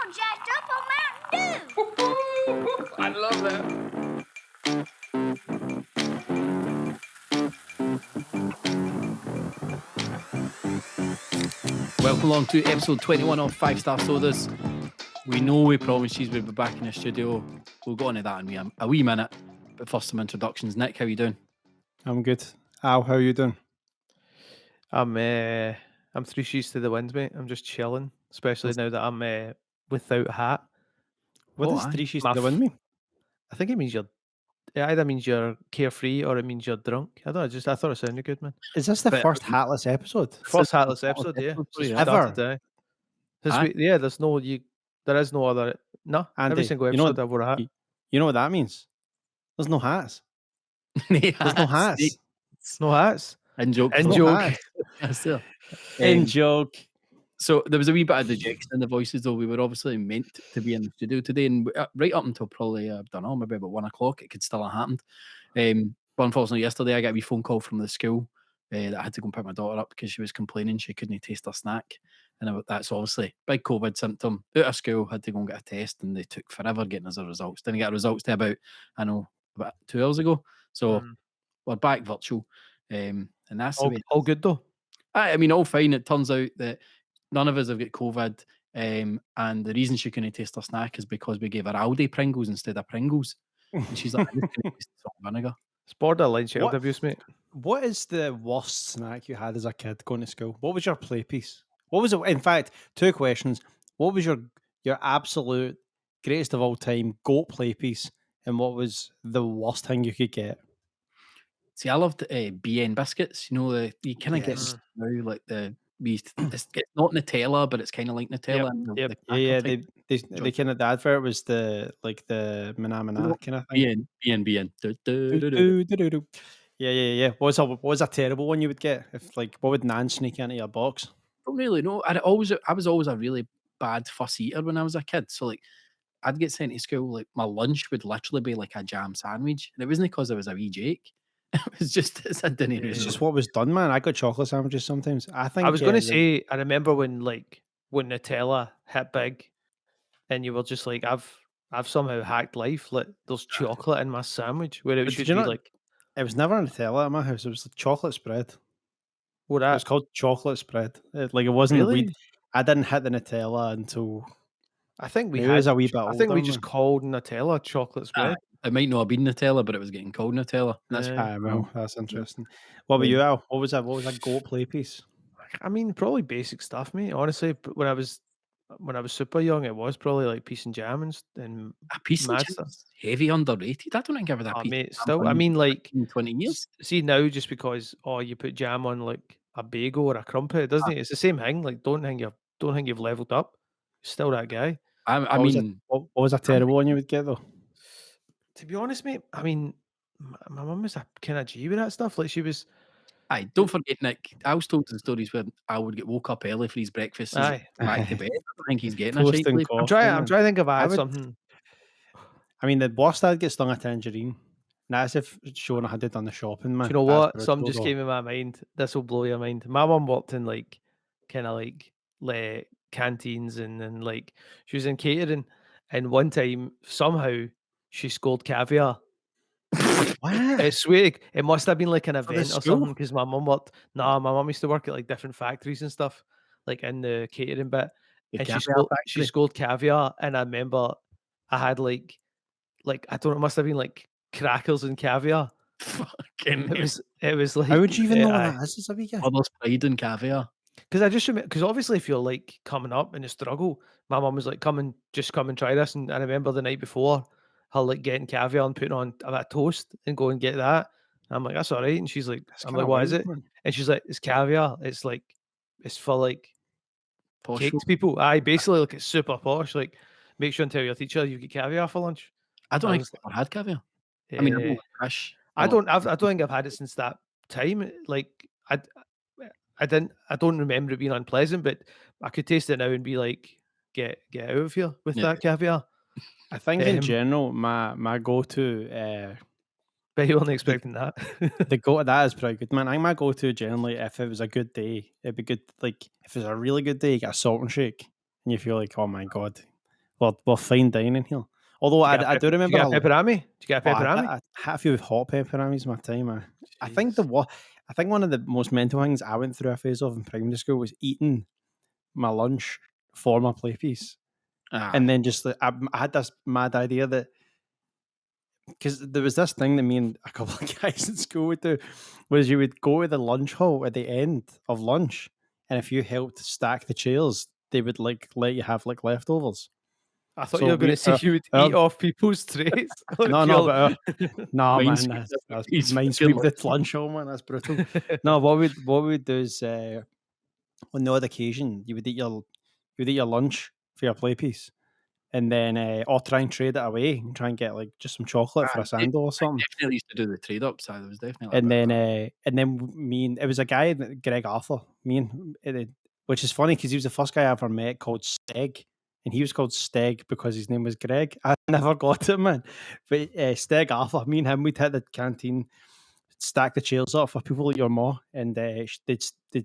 all jacked up on Mountain Dew. I love that. Welcome along to episode 21 of 5 Star Sodas. We know we promised you we'd be back in the studio. We'll go on to that in a wee minute. But first, some introductions. Nick, how you doing? I'm good. Al, how are you doing? I'm 3 sheets to the wind, mate. I'm just chilling, especially now that I'm without hat. What Oh, does aye. 3 sheets My to the wind mean? I think it means it either means you're carefree or it means you're drunk. I don't know, I thought it sounded good, man. Is this the But- first hatless episode? First hatless episode, yeah. for you, Just ever? started today. This Aye. week, yeah, there is no other. No, Andy, every single you know episode I've wore a hat. You know what that means? There's no hats. There's no hats. No hats. In joke. In No joke. hats. Yes, sir. In joke. So there was a wee bit of dejection in the voices, though. We were obviously meant to be in the studio today, and right up until probably, I don't know, maybe about 1 o'clock, it could still have happened. But unfortunately, yesterday I got a wee phone call from the school that I had to go and pick my daughter up because she was complaining she couldn't taste her snack. And that's obviously big COVID symptom. Out of school, had to go and get a test, and they took forever getting us the results. Didn't get results till about 2 hours ago. So we're back virtual. And that's the way All good though. I mean, all fine. It turns out that none of us have got COVID. And the reason she couldn't taste her snack is because we gave her Aldi Pringles instead of Pringles. And she's like, I just couldn't taste the salt and vinegar. It's borderline child What? abuse, mate. What is the worst snack you had as a kid going to school? What was your play piece? What was it? In fact, 2 questions. What was your absolute greatest of all time goat play piece? And what was the worst thing you could get? See, I loved BN biscuits. You know, you kind of Yes. get now like it's not Nutella, but it's kind of like Nutella. and the yep. Yeah, cracker type. they kind of the advert was the mana kind of thing. BN. Do-do-do-do-do. Yeah. What was a terrible one you would get? If what would Nan sneak into your box? Don't really know. I was always a really bad fuss eater when I was a kid. So I'd get sent to school. Like my lunch would literally be like a jam sandwich, and it wasn't because I was a wee Jake. It was just I didn't really It's know. just what was done, man. I got chocolate sandwiches sometimes. I think I was going to say, I remember when Nutella hit big, and you were just like, I've somehow hacked life. Like there's chocolate in my sandwich, where it But should did you be not- like, it was never Nutella at my house. It was the chocolate spread. what It was that? called chocolate spread. It wasn't the Really? weed. I didn't hit the Nutella until I think we maybe had. it was a wee bit I think we older, just man. called Nutella chocolate spread. It might not have been Nutella, but it was getting called Nutella. That's Yeah. Well, that's interesting. What about you, Al? What was a goat play piece? I mean, probably basic stuff, mate. Honestly, but when I was super young, it was probably like peas and jam and a piece of mad jam stuff. is heavy underrated. I don't think I've had a Oh, piece. mate, of jam still. I in mean, like 20 years. see now, just because you put jam on like a bagel or a crumpet, doesn't it? It's the same thing. Like, don't think you've leveled up. You're still that guy. I What was mean, what was a terrible one you would get though? To be honest, mate, I mean, my mum was a kind of G with that stuff. Like she was. aye, don't forget, Nick. I was told the stories where I would get woke up early for his breakfast and Aye. back to bed. I don't think he's getting a Toast shite and sleep. coffee. I'm trying man. to think if I had would- something. I mean, the worst I'd get stung a tangerine. That's if showing I had done the shopping, man. Do you know That's what? brutal, Something just though. came in my mind. This will blow your mind. My mum worked in kind of canteens and like she was in catering. And one time, somehow, she scored caviar. What? I swear, it must have been like an the event or school? something because my mum worked. Nah, my mum used to work at like different factories and stuff, like in the catering bit. The And caviar she factory. scored caviar, and I remember I had like I don't know, it must have been like crackers and caviar. Fucking It was like How would you even know aye. what that is as a wee guy? mother's pride in caviar. Because I just remember, because obviously if you're like coming up in a struggle, my mum was like, come and try this. And I remember the night before her like getting caviar and putting on a bit of toast and go and get that. And I'm like, that's all right. And she's like, That's I'm kinda like, what is wild, it? man. And she's like, it's caviar. It's like, it's for like Posh caked people. Aye, basically like it's super posh. Like, make sure and tell your teacher you get caviar for lunch. I don't I think was I've ever had caviar. I mean, I Eh, know fish. I don't think I've had it since that time. Like I don't remember it being unpleasant, but I could taste it now and be like, get out of here with Yeah. that caviar. I think in Um, general, my go-to, But you weren't expecting that. that is pretty good, man. I think my go-to generally, if it was a good day, it'd be good. Like if it's a really good day, you get a salt and shake, and you feel like, oh my god, we're fine dining here. Although I do remember Did you get a pepperami? Did you get a pepperami? I had a few hot pepperonis in my time. I think I think one of the most mental things I went through a phase of in primary school was eating my lunch for my play piece. And then just I had this mad idea that because there was this thing that me and a couple of guys in school would do, was you would go to the lunch hall at the end of lunch, and if you helped stack the chairs, they would like let you have like leftovers. I thought So you were going we- to say you would eat off people's trays. No, but no, man, Minesweep, that's he's minesweep fucking the lunch hall, man. That's brutal. No, what we'd do is on the odd occasion you would eat your lunch for your play piece, and then or try and trade it away and try and get like just some chocolate for a sandal or something. definitely used to do the trade ups. I was definitely. And then me and it was a guy, Greg Arthur, which is funny because he was the first guy I ever met called Steg, and he was called Steg because his name was Greg. I never got it, man. But Steg Arthur, me and him, we'd hit the canteen, stack the chairs up for people like your ma, and they'd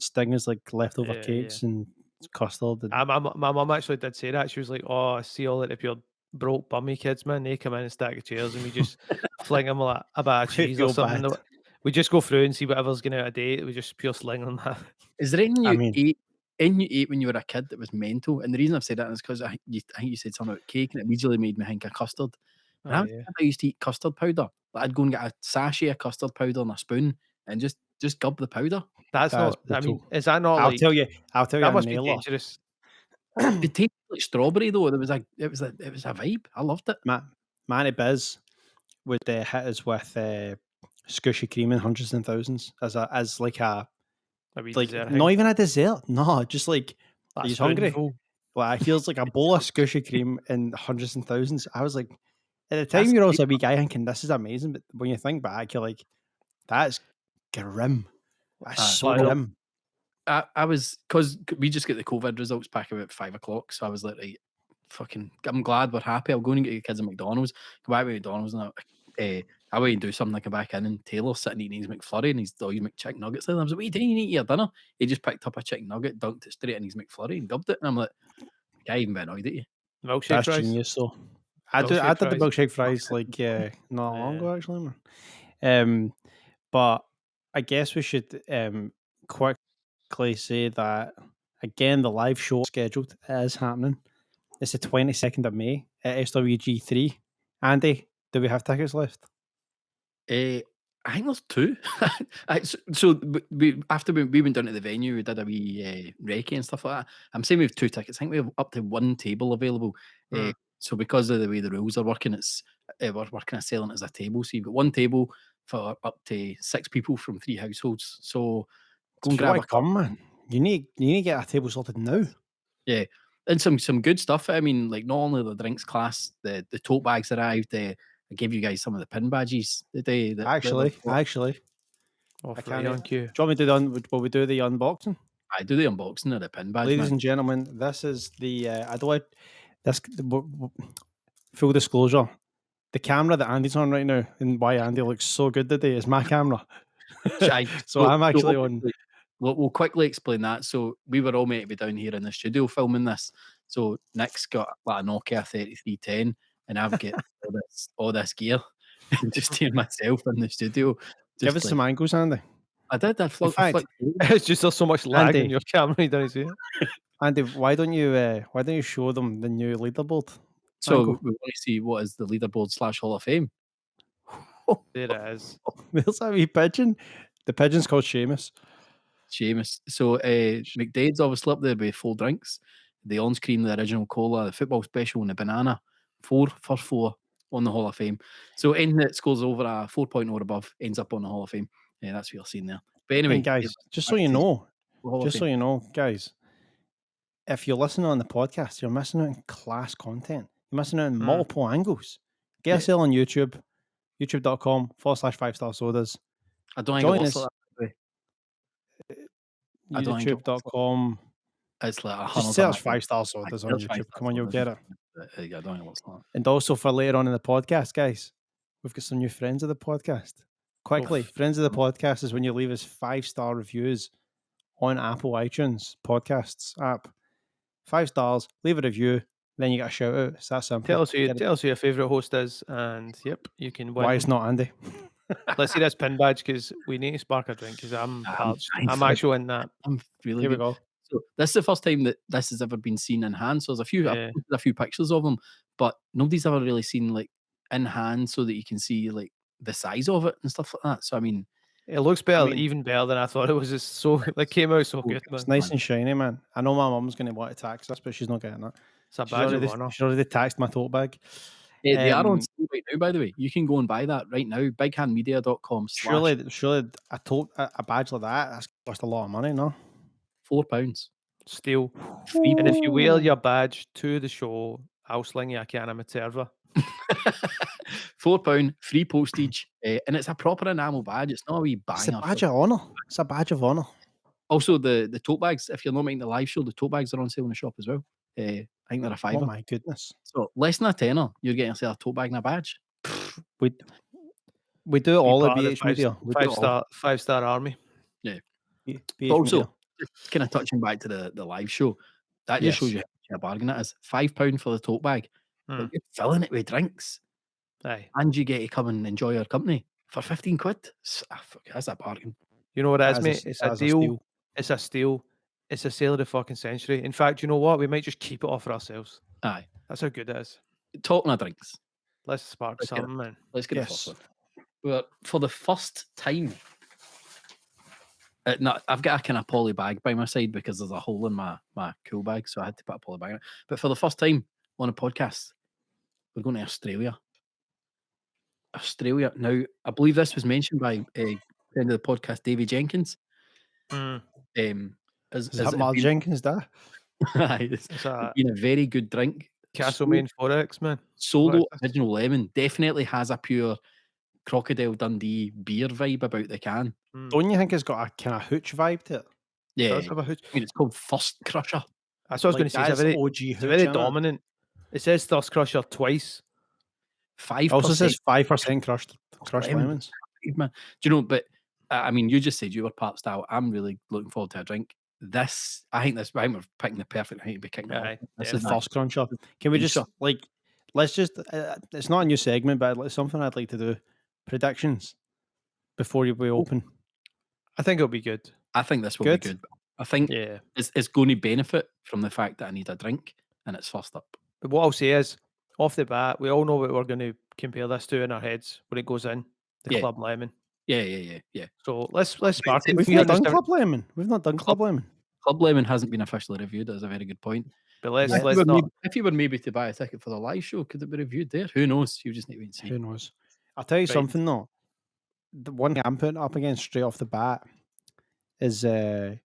sting us like leftover cakes and custard. And My mum actually did say that. She was like, "Oh, I see all the pure broke bummy kids, man. They come in and stack the chairs, and we just fling them like a bag of cheese or feel something. bad. We just go through and see whatever's going out a day. We just pure sling them that." Is there anything I you mean- ate when you were a kid that was mental? And the reason I've said that is because I think you said something about cake, and it immediately made me think of custard. And Oh, I was a kid, I used to eat custard powder. Like I'd go and get a sachet of custard powder and a spoon, and just gub the powder. That's That's not. I mean, brutal. is that not I'll like tell you that? a Must be nailer. dangerous. It tasted like strawberry though. It was a vibe. I loved it. Manny Biz would hit us with squishy cream in hundreds and thousands as like a A wee like dessert not thing. even a dessert. No, just like That he's hungry. spoonful. Like here's like a bowl of squishy cream in hundreds and thousands. I was like, at the time That's you're also a wee guy thinking this is amazing, but when you think back, you're like, that's grim. That's so well, grim. I was, because we just get the COVID results back about 5 o'clock, so I was like, right, fucking, I'm glad we're happy. I'll go and get the kids at McDonald's, go back to McDonald's, and I went and do something. I come back in, and Taylor's sitting eating his McFlurry and his McChicken nuggets there. And I was like, what are you doing? You need your dinner. He just picked up a chicken nugget, dunked it straight in his McFlurry, and gubbed it. And I'm like, I even been annoyed at you. Milkshake That's fries. genius. So I did Milkshake the fries. milkshake fries like not long Yeah. ago actually, man. But I guess we should quickly say that again the live show scheduled is happening. It's the 22nd of May at SWG3. Andy, do we have tickets left? I think there's 2. So we after we went down to the venue, we did a wee recce and stuff like that. I'm saying we have 2 tickets. I think we have up to 1 table available. So because of the way the rules are working, it's we're kind of selling it as a table. So you've got 1 table for up to 6 people from 3 households. So go and grab a come, man. You need to get a table sorted now. Yeah, and some good stuff. I mean, like not only the drinks class, the tote bags arrived. I gave you guys some of the pin badges the day. Actually, Off I right can't. on cue. Do you want me to do will we do the unboxing? I do the unboxing of the pin badge. Ladies man. and gentlemen, this is the full disclosure. The camera that Andy's on right now, and why Andy looks so good today, is my camera. So I'm actually on. We'll quickly explain that. So we were all meant to be down here in the studio filming this. So Nick's got like a Nokia 3310, and I've got all this gear just here myself in the studio. Give us some angles, Andy. I did. I flicked. It's just there's so much lag Andy. in your camera. You don't see it. Andy, why don't you show them the new leaderboard? So angle? we want to see what is the leaderboard / Hall of Fame. There it is. There's a wee pigeon. The pigeon's called Seamus. Seamus. So McDade's obviously up there with 4 drinks. The orange cream, the original cola, the football special, and the banana. 4 for 4 on the Hall of Fame. So anything that scores over a 4.0 or above ends up on the Hall of Fame. Yeah, that's what you're seeing there. But anyway, And guys, just so you know, Hall of Fame. if you're listening on the podcast, you're missing out on class content. You're missing out on multiple angles. Get us on YouTube, youtube.com/5star sodas. I don't Join think us. I don't think YouTube.com. it's like Just search 5-star sodas on YouTube. Come on, you'll get it. I don't think what's that. And also for later on in the podcast, guys, we've got some new friends of the podcast. Quickly, friends of the podcast is when you leave us 5-star reviews on Apple iTunes podcasts app. 5 stars, leave a review. then you get a shout out. It's that simple. Tell us Get it. who your favourite host is, and yep, you can win. Why it's not Andy? Let's see this pin badge because we need to spark a drink because I'm parched. trying I'm to- actually in that. I'm really Here we good. go. So this is the first time that this has ever been seen in hand. So there's a few, I've Yeah. posted a few pictures of them, but nobody's ever really seen like in hand so that you can see like the size of it and stuff like that. So I mean, It looks better, mean- even better than I thought it was. Just so it came out so good, man. It's nice and shiny, man. I know my mum's going to want to tax this, but she's not getting it. It's a She's badge of already, honour. she's already taxed my tote bag. they are on Um, sale right now, by the way. You can go and buy that right now. Bighandmedia.com/ Surely a badge like that, that's cost a lot of money, no? £4. Steal. And if you wear your badge to the show, I'll sling you a can of Materva. £4, free postage, and it's a proper enamel badge. It's not a wee It's a banger. badge of honour. It's a badge of honour. Also, the tote bags. If you're not making the live show, the tote bags are on sale in the shop as well. I think they're a Oh £5. my goodness. So less than a tenner, you're getting yourself a tote bag and a badge. We do it all at Part of the BH Media. We do it all. five-star army. BH But also, Media. just kind of touching back to the live show, that just shows Yes. you how much a bargain it is. £5 for the tote bag, Hmm. but you're filling it with drinks, Aye. and you get to come and enjoy our company for £15. That's a bargain. You know what it is, That mate? It's a that is deal. It's a steal. It's a sale of the fucking century. In fact, you know what? We might just keep it all for ourselves. Aye, That's how good it is. talking of drinks. Let's spark Let's get it. something, man. Let's get Yes. the first one. Well, for the first time, no, I've got a kind of poly bag by my side because there's a hole in my cool bag, so I had to put a poly bag in it. But for the first time on a podcast, we're going to Australia. Australia. Now, I believe this was mentioned by a friend of the podcast, Davy Jenkins. Mm. Is As that it Mark been- Jenkins there? It's a been a very good drink. Castlemaine Forex, man. Solo What is this? Original Lemon definitely has a pure Crocodile Dundee beer vibe about the can. Don't you think it's got a kind of hooch vibe to it? Yeah, Does have a hooch. I mean, it's called Thirst Crusher. That's what I was going to say. It's that's a very, OG it's hooch. a very innit? dominant. It says Thirst Crusher twice. 5%. Also says 5% crushed lemon. lemons. Man. Do you know? But I mean, you just said you were part style. I'm really looking forward to a drink. I think we're picking the perfect night to be kicking it Aye, off. This yeah. is The my- Thirst Cruncher. Can we just Cruncher. let's just it's not a new segment, but it's something I'd like to do. Predictions before we open. I think it'll be good. I think this will Good. be good. I think Yeah. it's going to benefit from the fact that I need a drink and it's first up. But what I'll say is, off the bat, we all know what we're going to compare this to in our heads when it goes in. The Yeah. Club Lemon. Yeah. So let's spark it. We've We not done understand- Club Lemon. We've not done Club Lemon. Club Lemon hasn't been officially reviewed. That's a very good point. But let's If let's you were not. if you were maybe to buy a ticket for the live show, could it be reviewed there? Who knows? You just need to wait and see. Who knows? I'll tell you Right. something though. The one thing I'm putting up against straight off the bat is say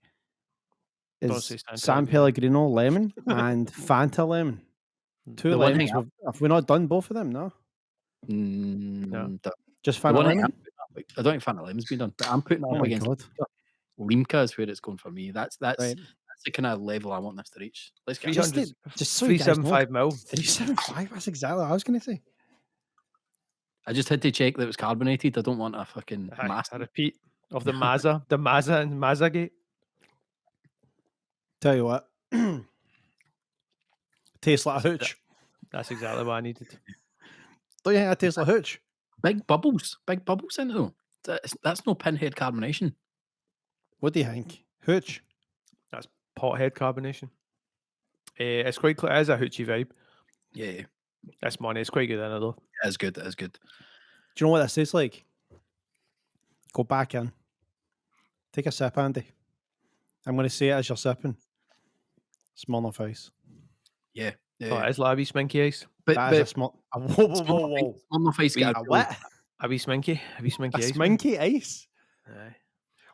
San San Pellegrino lemon and Fanta lemon. Two The one lemons. thing Have we not done both of them? No, just The Fanta one thing lemon. I don't think Fanta Lemon's been done, but I'm putting it Oh up my against god! Limca is where it's going for me. That's Right. that's the kind of level I want this to reach. Let's get Just, 300 just so you guys know, 375 mil. 375. That's exactly what I was going to say. I just had to check that it was carbonated. I don't want a fucking Aye, mass. a repeat of the Mazza, and Mazzagate. Tell you what, tastes like a hooch. That's exactly what I needed. Don't you think that tastes like hooch? Big bubbles in it though. That's no pinhead carbonation. What do you think? Hooch. Pothead carbonation. It's quite clear. It is a hoochie vibe. Yeah, That's money. It's quite good in it though. it is good. It is good. Do you know what this tastes like? Go back in. Take a sip, Andy. I'm going to say it as you're sipping. Smirnoff Ice. Yeah. Oh, it is like a wee sminky ice. But That is a small. Whoa, whoa, whoa, whoa. Smirnoff Ice got A a what? A wee sminky. A wee sminky A ice. man. sminky ice? Aye.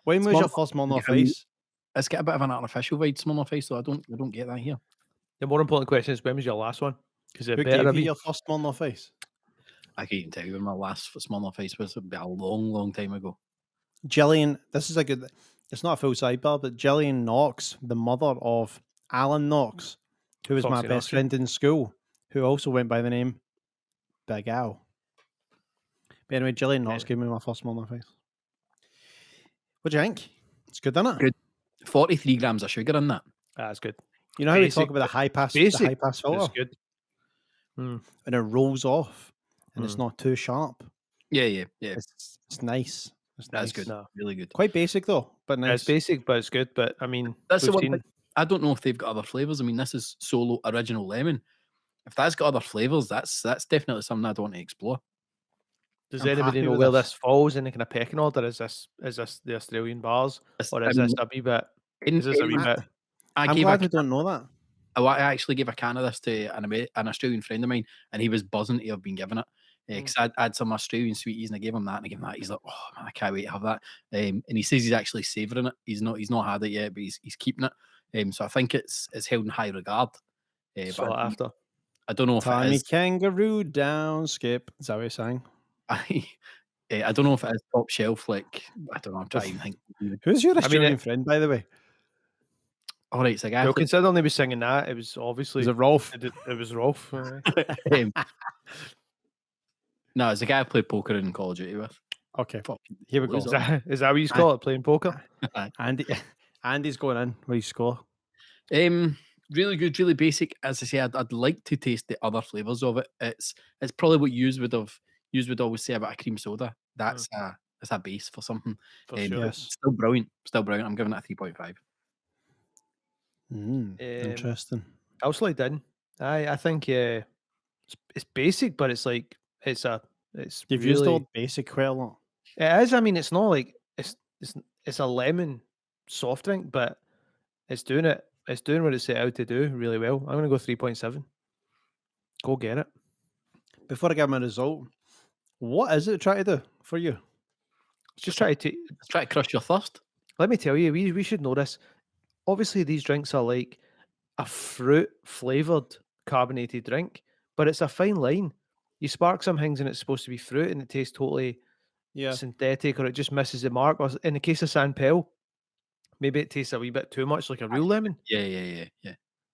When was your Smirnoff- first Smirnoff Yeah, Ice? It's got a bit of an artificial vibe, Smirnoff Ice, so I don't get that here. The more important question is when was your last one? Because it Who better gave be. you your first Smirnoff Ice? I can't even tell you when my last Smirnoff Ice was. It'd be a long time ago. Gillian, this is a good. It's not a full sidebar, but Gillian Knox, the mother of Alan Knox, who was my Foxy best Knox, yeah. friend in school, who also went by the name Big Al. But anyway, Gillian Knox gave me my first Smirnoff Ice. What do you think? It's good, isn't it? Good. 43 grams of sugar in that. That's good. You know how we Basic, talk about the high pass basic, filter? It's good. Mm. and it rolls off, and it's Mm. not too sharp. Yeah. It's nice. It's That's nice. good. No. Really good. Quite basic though, but Yeah, it's nice. basic, but it's good. But I mean, That's the we've one seen thing. I don't know if they've got other flavors. I mean, this is solo original lemon. If that's got other flavors, that's definitely something I'd want to explore. Does I'm anybody happy know with where this. this falls in the kind of pecking order? Is this the Australian bars, or I is mean, this a wee bit? in Is this a wee fairness, bit? I'm gave glad we don't know that. I actually gave a can of this to an Australian friend of mine, and he was buzzing to have been given it. Because I had some Australian sweeties and I gave him that, and I gave him that. He's like, "Oh man, I can't wait to have that." And he says he's actually savouring it. He's not had it yet, but he's keeping it. So I think it's held in high regard. But Sought after. I don't know if it Tommy is. Kangaroo down, Skip. Is that what you're saying? I don't know if it is top shelf. Like I don't know. I'm trying to even think. Who's your mean, Australian friend, by the way? All right, it's a guy. Well, considering they were singing that, it was obviously Is it Rolf? it was Rolf. No, it's a guy I played poker in Call of Duty with. Okay, Fuck, here we go. loser. Is that what you call it? Playing poker? Andy's going in. What do you score? Really good, really basic. As I say, I'd like to taste the other flavors of it. It's probably what you would always say about a cream soda. That's a base for something. For sure. Yes. Still brilliant. I'm giving it a 3.5. Interesting. I'll slide in. I think it's basic, but it's like it's You've really, used the word basic quite a lot. It is. I mean, it's not like it's a lemon soft drink, but it's doing it. It's doing what it's set out to do really well. I'm going to go 3.7. Go get it. Before I give my result, what is it trying to do for you? Just try to. Let's try to crush your thirst. Let me tell you, we should know this. Obviously, these drinks are like a fruit flavored carbonated drink, but it's a fine line. You spark some things and it's supposed to be fruit and it tastes totally synthetic, or it just misses the mark. Or in the case of Sanpel, maybe it tastes a wee bit too much like a real lemon. Yeah.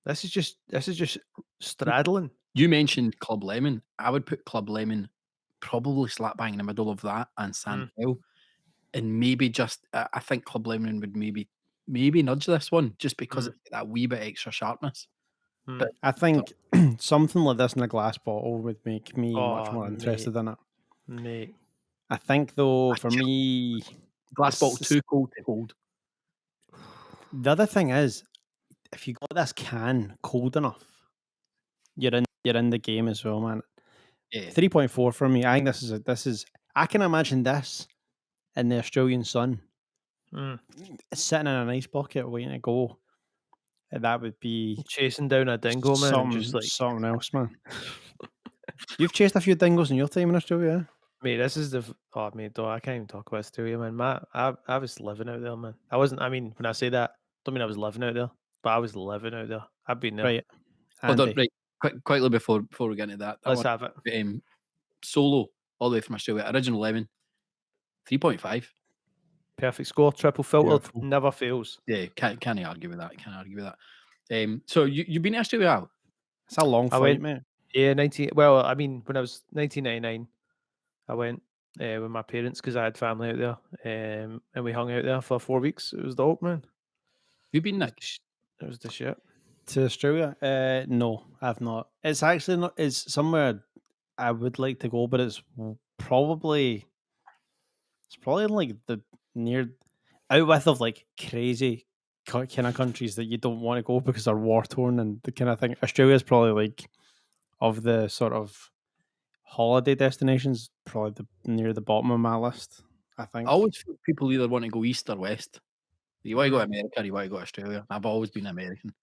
This is just straddling. You mentioned Club Lemon. I would put Club Lemon probably slap bang in the middle of that and Sanpel, and maybe just I think Club Lemon would maybe nudge this one just because it's that wee bit extra sharpness. But I think something like this in a glass bottle would make me much more mate. interested in it. Mate. I think though, for me, glass bottle too cold to hold. the other thing is, if you got this can cold enough, you're in the game as well, man. Yeah. 3.4 for me. I think this is. I can imagine this in the Australian sun, sitting in an ice bucket waiting to go. And that would be Chasing down a dingo, man. And just like something else, man. You've chased a few dingos in your time in Australia. mate, this is mate, dog, I can't even talk about Australia, man. I was living out there, man. I wasn't. I mean, when I say that, I don't mean I was living out there, but I was living out there. I've been there. Right. Hold on, Andy. right. Quickly before we get into that. Let's have it. Solo, all the way from Australia. Original lemon, 3.5. Perfect score, triple filtered, Beautiful. never fails. Yeah, can't argue with that. So you've been to Australia, Al? It's a long I flight, went- mate. Yeah, 19. Well, I mean, when I was 1999, I went with my parents because I had family out there, and we hung out there for 4 weeks. It was dope, man. You've been, Nick? It was the shit. To Australia? No, I've not. It's actually not. It's somewhere I would like to go, but it's probably like the near out with of like crazy kind of countries that you don't want to go because they're war torn and the kind of thing. Australia's probably like of the sort of holiday destinations, probably near the bottom of my list. I think. I always feel people either want to go east or west. You want to go to America or you want to go to Australia. I've always been American.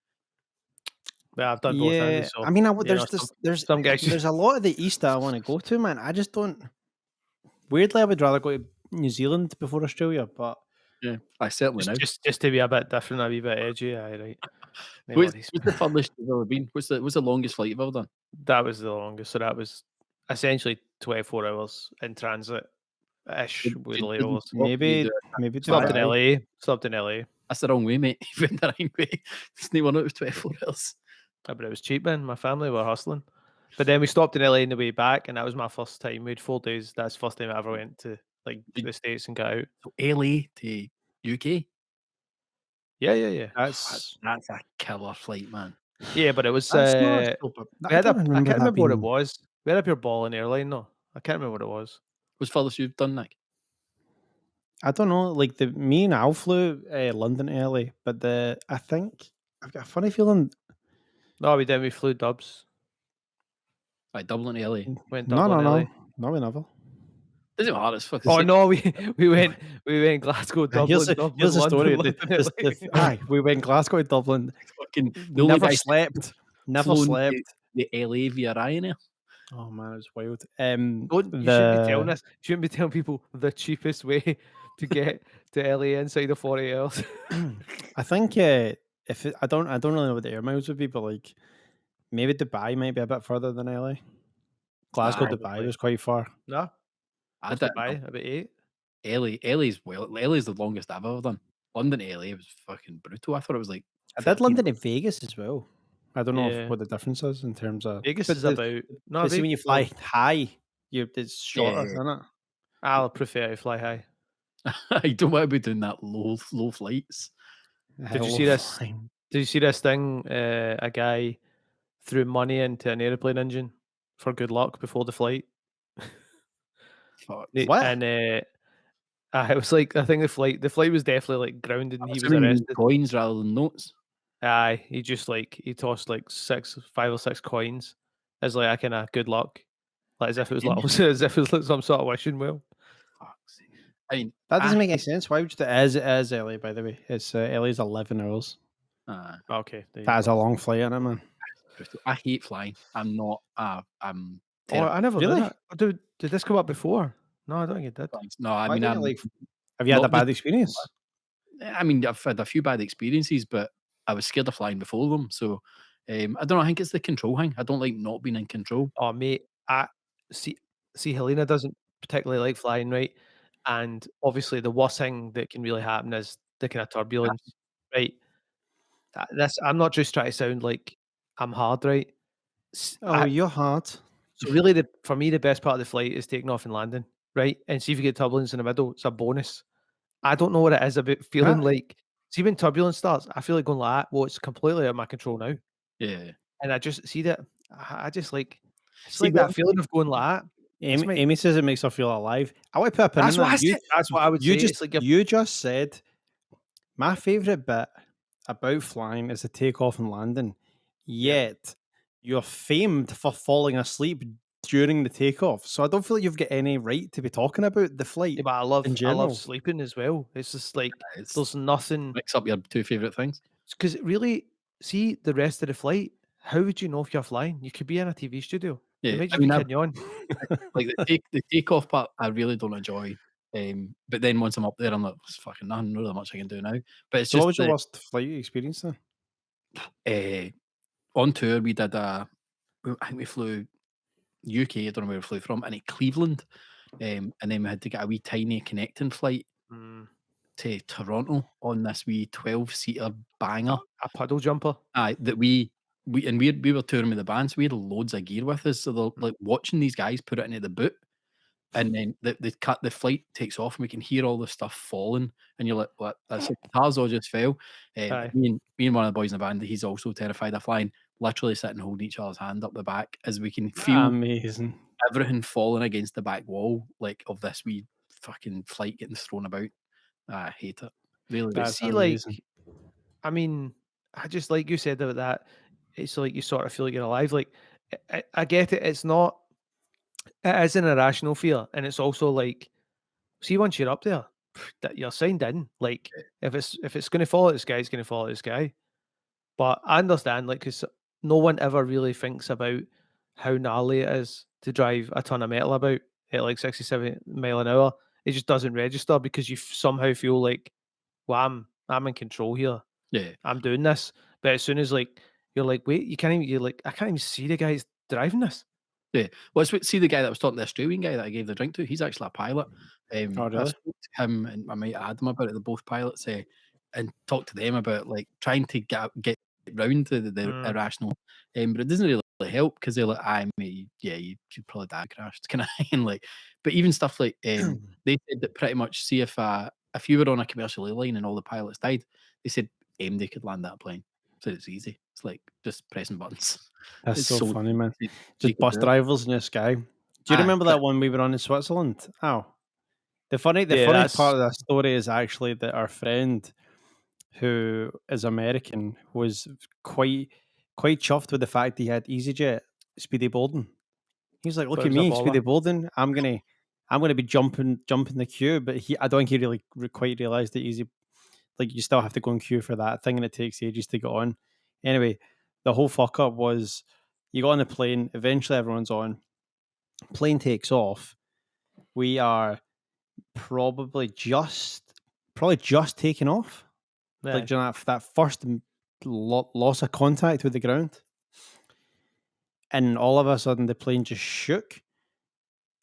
But I've done both. Andy, so, I mean, you know, some guys. there's a lot of the east that I want to go to, man. I just don't. Weirdly, I would rather go to New Zealand before Australia, but Yeah, I certainly know. Just to be a bit different, a wee bit edgy. Aye, right. No What's worries. the furthest you've ever been? What's the longest flight you've ever done? That was the longest. So that was essentially 24 hours in transit ish with Did- layovers. maybe Stopped in Dubai. LA. Stopped in LA. That's the wrong way, mate. You went the right way. It's no one out of 24 hours. But it was cheap, man. My family were hustling. But then we stopped in LA on the way back, and that was my first time. We had 4 days. That's the first time I ever went to like the States and got out. So LA to UK. Yeah. That's That's a killer flight, man. Yeah, but it was. That's not so bad. We I had a. don't I remember can't that remember what it being. was. We had a pure Boylan airline though. I can't remember what it was. Was furthest you've done, Nick? I don't know. Like me and Al flew London early, but I think I've got a funny feeling. No, we didn't. We flew Dubs. Like Dublin, LA. Went No, Dublin early. we never. Doesn't matter. It's fucking. Oh same. no, we went Glasgow, Dublin, Here's Dublin, the story. London, London, Aye, we went Glasgow to Dublin. Fucking the only Never guy slept. Never flown slept. the LA via Ryanair. Oh man, it was wild. You shouldn't be telling us. You shouldn't be telling people the cheapest way to get to LA inside of 40 hours. I think I don't really know what the air miles would be, but like maybe Dubai might be a bit further than LA. Glasgow, Dubai Probably. was quite far. No, I what's did Dubai? About 8. LA's the longest I've ever done. London to LA was fucking brutal. I thought it was like I did 13 London to Vegas as well. I don't know Yeah. what the difference is in terms of Vegas but is the- about. No, but see when you Vegas- fly high, it's shorter, Yeah. isn't it? I'll prefer to fly high. I don't want to be doing that low flights. Did you see this? Did you see this thing? A guy threw money into an airplane engine for good luck before the flight. Fuck. What? And it was like I think the flight was definitely like grounded and he was Assuming you mean arrested. coins rather than notes. Aye, he just he tossed like 5 or 6 coins as like a kind of good luck, like as if it was like as if it was like some sort of wishing well. Fuck's sake. I mean, That doesn't make any sense. Why would you? It is LA, by the way. It's LA's 11 hours. Okay, there you That's go. a long flight, isn't it, man? brutal. I hate flying. I'm not. I'm Oh, terrible. I never Really? did that. Did this come up before? No, I don't think it did. at flying. No, I Why mean, don't you I'm, like? Have you had not a bad the- experience? I mean, I've had a few bad experiences, but I was scared of flying before them. So I don't know. I think it's the control thing. I don't like not being in control. Oh, mate, I see. Helena doesn't particularly like flying, right? And obviously, the worst thing that can really happen is the kind of turbulence, right? I'm not just trying to sound like I'm hard, right? Oh, you're hard. So really, for me, the best part of the flight is taking off and landing, right? And see if you get turbulence in the middle, it's a bonus. I don't know what it is about feeling Ah. like. See when turbulence starts, I feel like going like that. Well, it's completely out of my control now, Yeah. and I just see that. I just like. It's See, like but- that feeling of going like that. Amy says it makes her feel alive. I want to put a pin That's in what I that. said. That's what I would You say. just It's like you just said my favorite bit about flying is the takeoff and landing. Yet you're famed for falling asleep during the takeoff. So I don't feel like you've got any right to be talking about the flight. but I in love general. sleeping as well. It's just like It's there's nothing mix up your two favorite things. because really see the rest of the flight. How would you know if you're flying? You could be in a TV studio. Yeah, It might I just mean, be I- kidding you on. Like the takeoff part, I really don't enjoy. But then once I'm up there, I'm like, it's fucking nothing really much I can do now. But it's So what just was your worst flight experience then? On tour we did I think we flew UK. I don't know where we flew from, and at Cleveland, and then we had to get a wee tiny connecting flight Mm, to Toronto on this wee 12-seater banger. a puddle jumper. Aye, that we were touring with the band, so we had loads of gear with us. So they're like watching these guys put it into the boot, and then the flight takes off, and we can hear all the stuff falling, and you're like, "What? That's the guitars all just fell." Aye. Me and one of the boys in the band, he's also terrified of flying. Literally sitting holding each other's hand up the back as we can feel Amazing. everything falling against the back wall, like of this wee fucking flight getting thrown about. I hate it. Really. But That's see, amazing. like, I mean, I just like you said about that. It's like you sort of feel like you're alive. Like, I get it. It's not. It is an irrational fear, and it's also like, see, once you're up there, that you're signed in. Like, if it's going to fall out the sky, it's going to fall out the sky. But I understand, like, because no one ever really thinks about how gnarly it is to drive a ton of metal about at like 67 mile an hour. It just doesn't register because you somehow feel like, well, I'm in control here. Yeah. I'm doing this. But as soon as like you're like, wait, you can't even. You're like, I can't even see the guys driving this. Yeah. Well, see the guy that was talking, the Australian guy that I gave the drink to, he's actually a pilot. Oh, I really? spoke to him, and I might add him about it. They're both pilots, and talk to them about like trying to get round to the irrational. But it doesn't really help because they're like, mate, you should probably die crashed, kind of thing. Like, but even stuff like they said that pretty much, see if you were on a commercial airline and all the pilots died, they said they could land that plane, so it's easy. It's like just pressing buttons. That's It's so so funny, man. you Just could bus do it. drivers in the sky. Do you Aye, remember but that one we were on in Switzerland? Oh, the funny Yeah, part that's of that story is actually that our friend, who is American, was quite chuffed with the fact he had EasyJet speedy boarding. He's like, Thought "Look it at was a me, baller. speedy boarding. I'm gonna be jumping the queue." But I don't think he really quite realized that easy. Like, you still have to go in queue for that thing, and it takes ages to get on. Anyway, the whole fuck up was you go on the plane. Eventually, everyone's on. Plane takes off. We are probably just taking off. yeah. Like, during that first loss of contact with the ground, and all of a sudden the plane just shook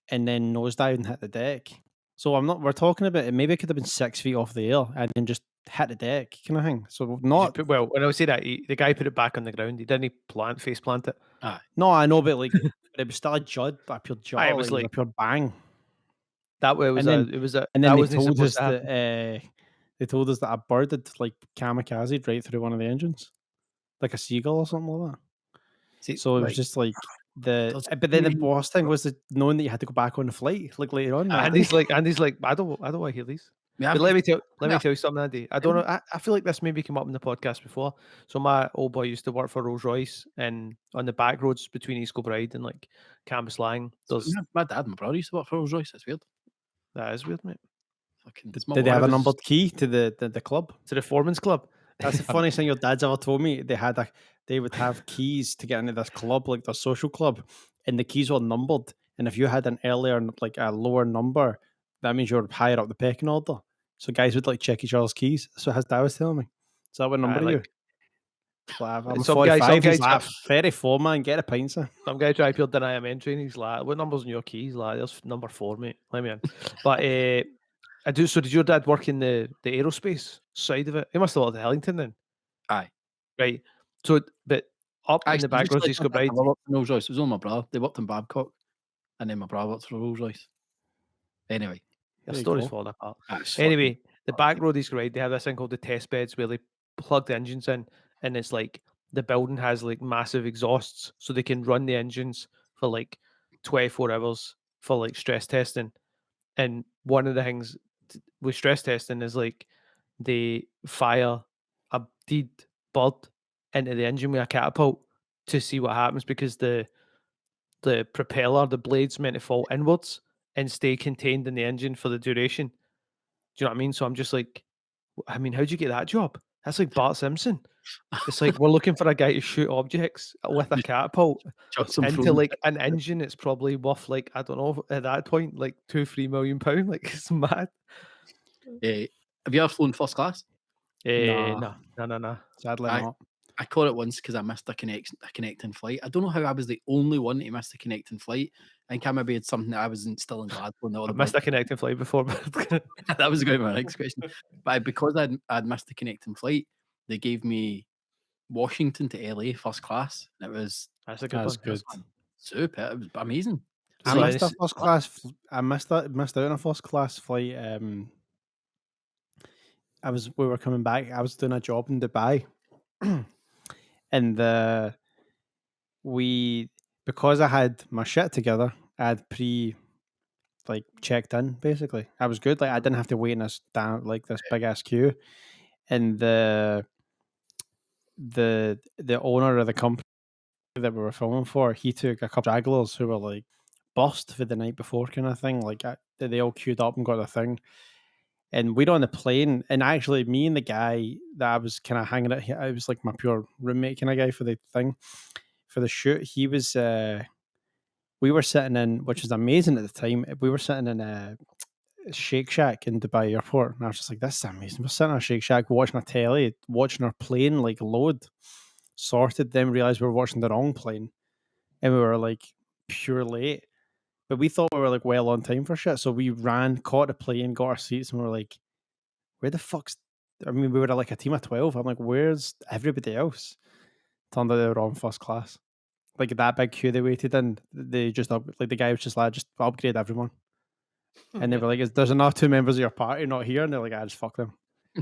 and then nosedived and hit the deck. So we're talking about it. Maybe it could have been 6 feet off the air and then just hit the deck, kind of thing. So Well, when I would say that, the guy put it back on the ground. He didn't face plant it. no, I know, but like, but it was still a pure jud. Aye, it was Like, a pure bang. That way it was And then that they wasn't told supposed us to that happen. they told us that a bird had like kamikazed right through one of the engines, like a seagull or something like that. see, So it was like, just like there's but then the maybe- worst thing was knowing that you had to go back on the flight like later on. that Andy's day. like, I don't want to hear these. Yeah, But let me tell Yeah. you something, Andy. I don't know. I feel like this maybe came up in the podcast before. So my old boy used to work for Rolls Royce, and on the back roads between East Kilbride and like Cambuslang, there's my dad and my brother used to work for Rolls Royce. It's weird. that is weird, mate. Fucking Did small they have a world. numbered key to the club? To the Foreman's Club. That's the funniest thing your dad's ever told me. They would have keys to get into this club, like their social club, and the keys were numbered. And if you had an earlier, like a lower number, that means you're higher up the pecking order. So guys would like check each other's keys. That's what his dad was telling me. Is that what number are you? Well, I'm some 45. guy He's tried- like, 34, man. Get a pint, sir. Some guy tried to deny him entry, and he's like, "What number's in your keys?" Like, there's number 4, mate. Let me in. But I do. So did your dad work in the aerospace side of it? He must have worked at Hillington then. Aye. Right. So, but up in Actually, the back just roads, like East my dad Kilbride. never worked in Rolls Royce. It was only my brother. They worked in Babcock, and then my brother worked for Rolls Royce. Anyway, Your There you story's go. falling apart. that's Anyway, the back road East Kilbride, they have this thing called the test beds where they plug the engines in, and it's like the building has like massive exhausts, so they can run the engines for like 24 hours for like stress testing. And one of the things with stress testing is like they fire a dead bird into the engine with a catapult to see what happens, because the propeller, the blade's meant to fall inwards and stay contained in the engine for the duration. Do you know what I mean? So I'm just like, I mean, how'd you get that job? That's like Bart Simpson. It's like we're looking for a guy to shoot objects with a catapult Shot some into frozen like an engine. It's probably worth like, I don't know, at that point, like £2-3 million. Like, it's mad. Have you ever flown first class? Nah. No. Sadly Aye. not. I caught it once because I missed a connecting flight. I don't know how I was the only one to miss the connecting flight. I think I maybe had something that I was still in Glasgow. And I've missed a connecting flight before, but that was going to be my next question. But because I'd missed the connecting flight, they gave me Washington to LA first class. And it was that's a good That's one. good. super. It was amazing. I So missed a it's- first class. I missed out on a first class flight. We were coming back. I was doing a job in Dubai, and because I had my shit together, I had checked in. Basically, I was good. Like, I didn't have to wait in this big ass queue, and the owner of the company that we were filming for, he took a couple of stragglers who were like bust for the night before, kind of thing. Like, they all queued up and got their thing. And we're on the plane, and actually, me and the guy that I was kind of hanging out here, I was like my pure roommate kind of guy for the thing, for the shoot. He was, we were sitting in, which was amazing at the time. We were sitting in a Shake Shack in Dubai airport, and I was just like, "This is amazing." We're sitting in a Shake Shack, watching a telly, watching our plane like load, sorted. Then realized we were watching the wrong plane, and we were like pure late. But we thought we were like well on time for shit. So we ran, caught the plane, got our seats, and we were like, where the fuck's... I mean, we were like a team of 12. I'm like, where's everybody else? Turned out they were on first class. Like, that big queue they waited in, they just, the guy was just like, just upgrade everyone. And they were like, there's enough 2 members of your party not here. And they're like, I just fuck them.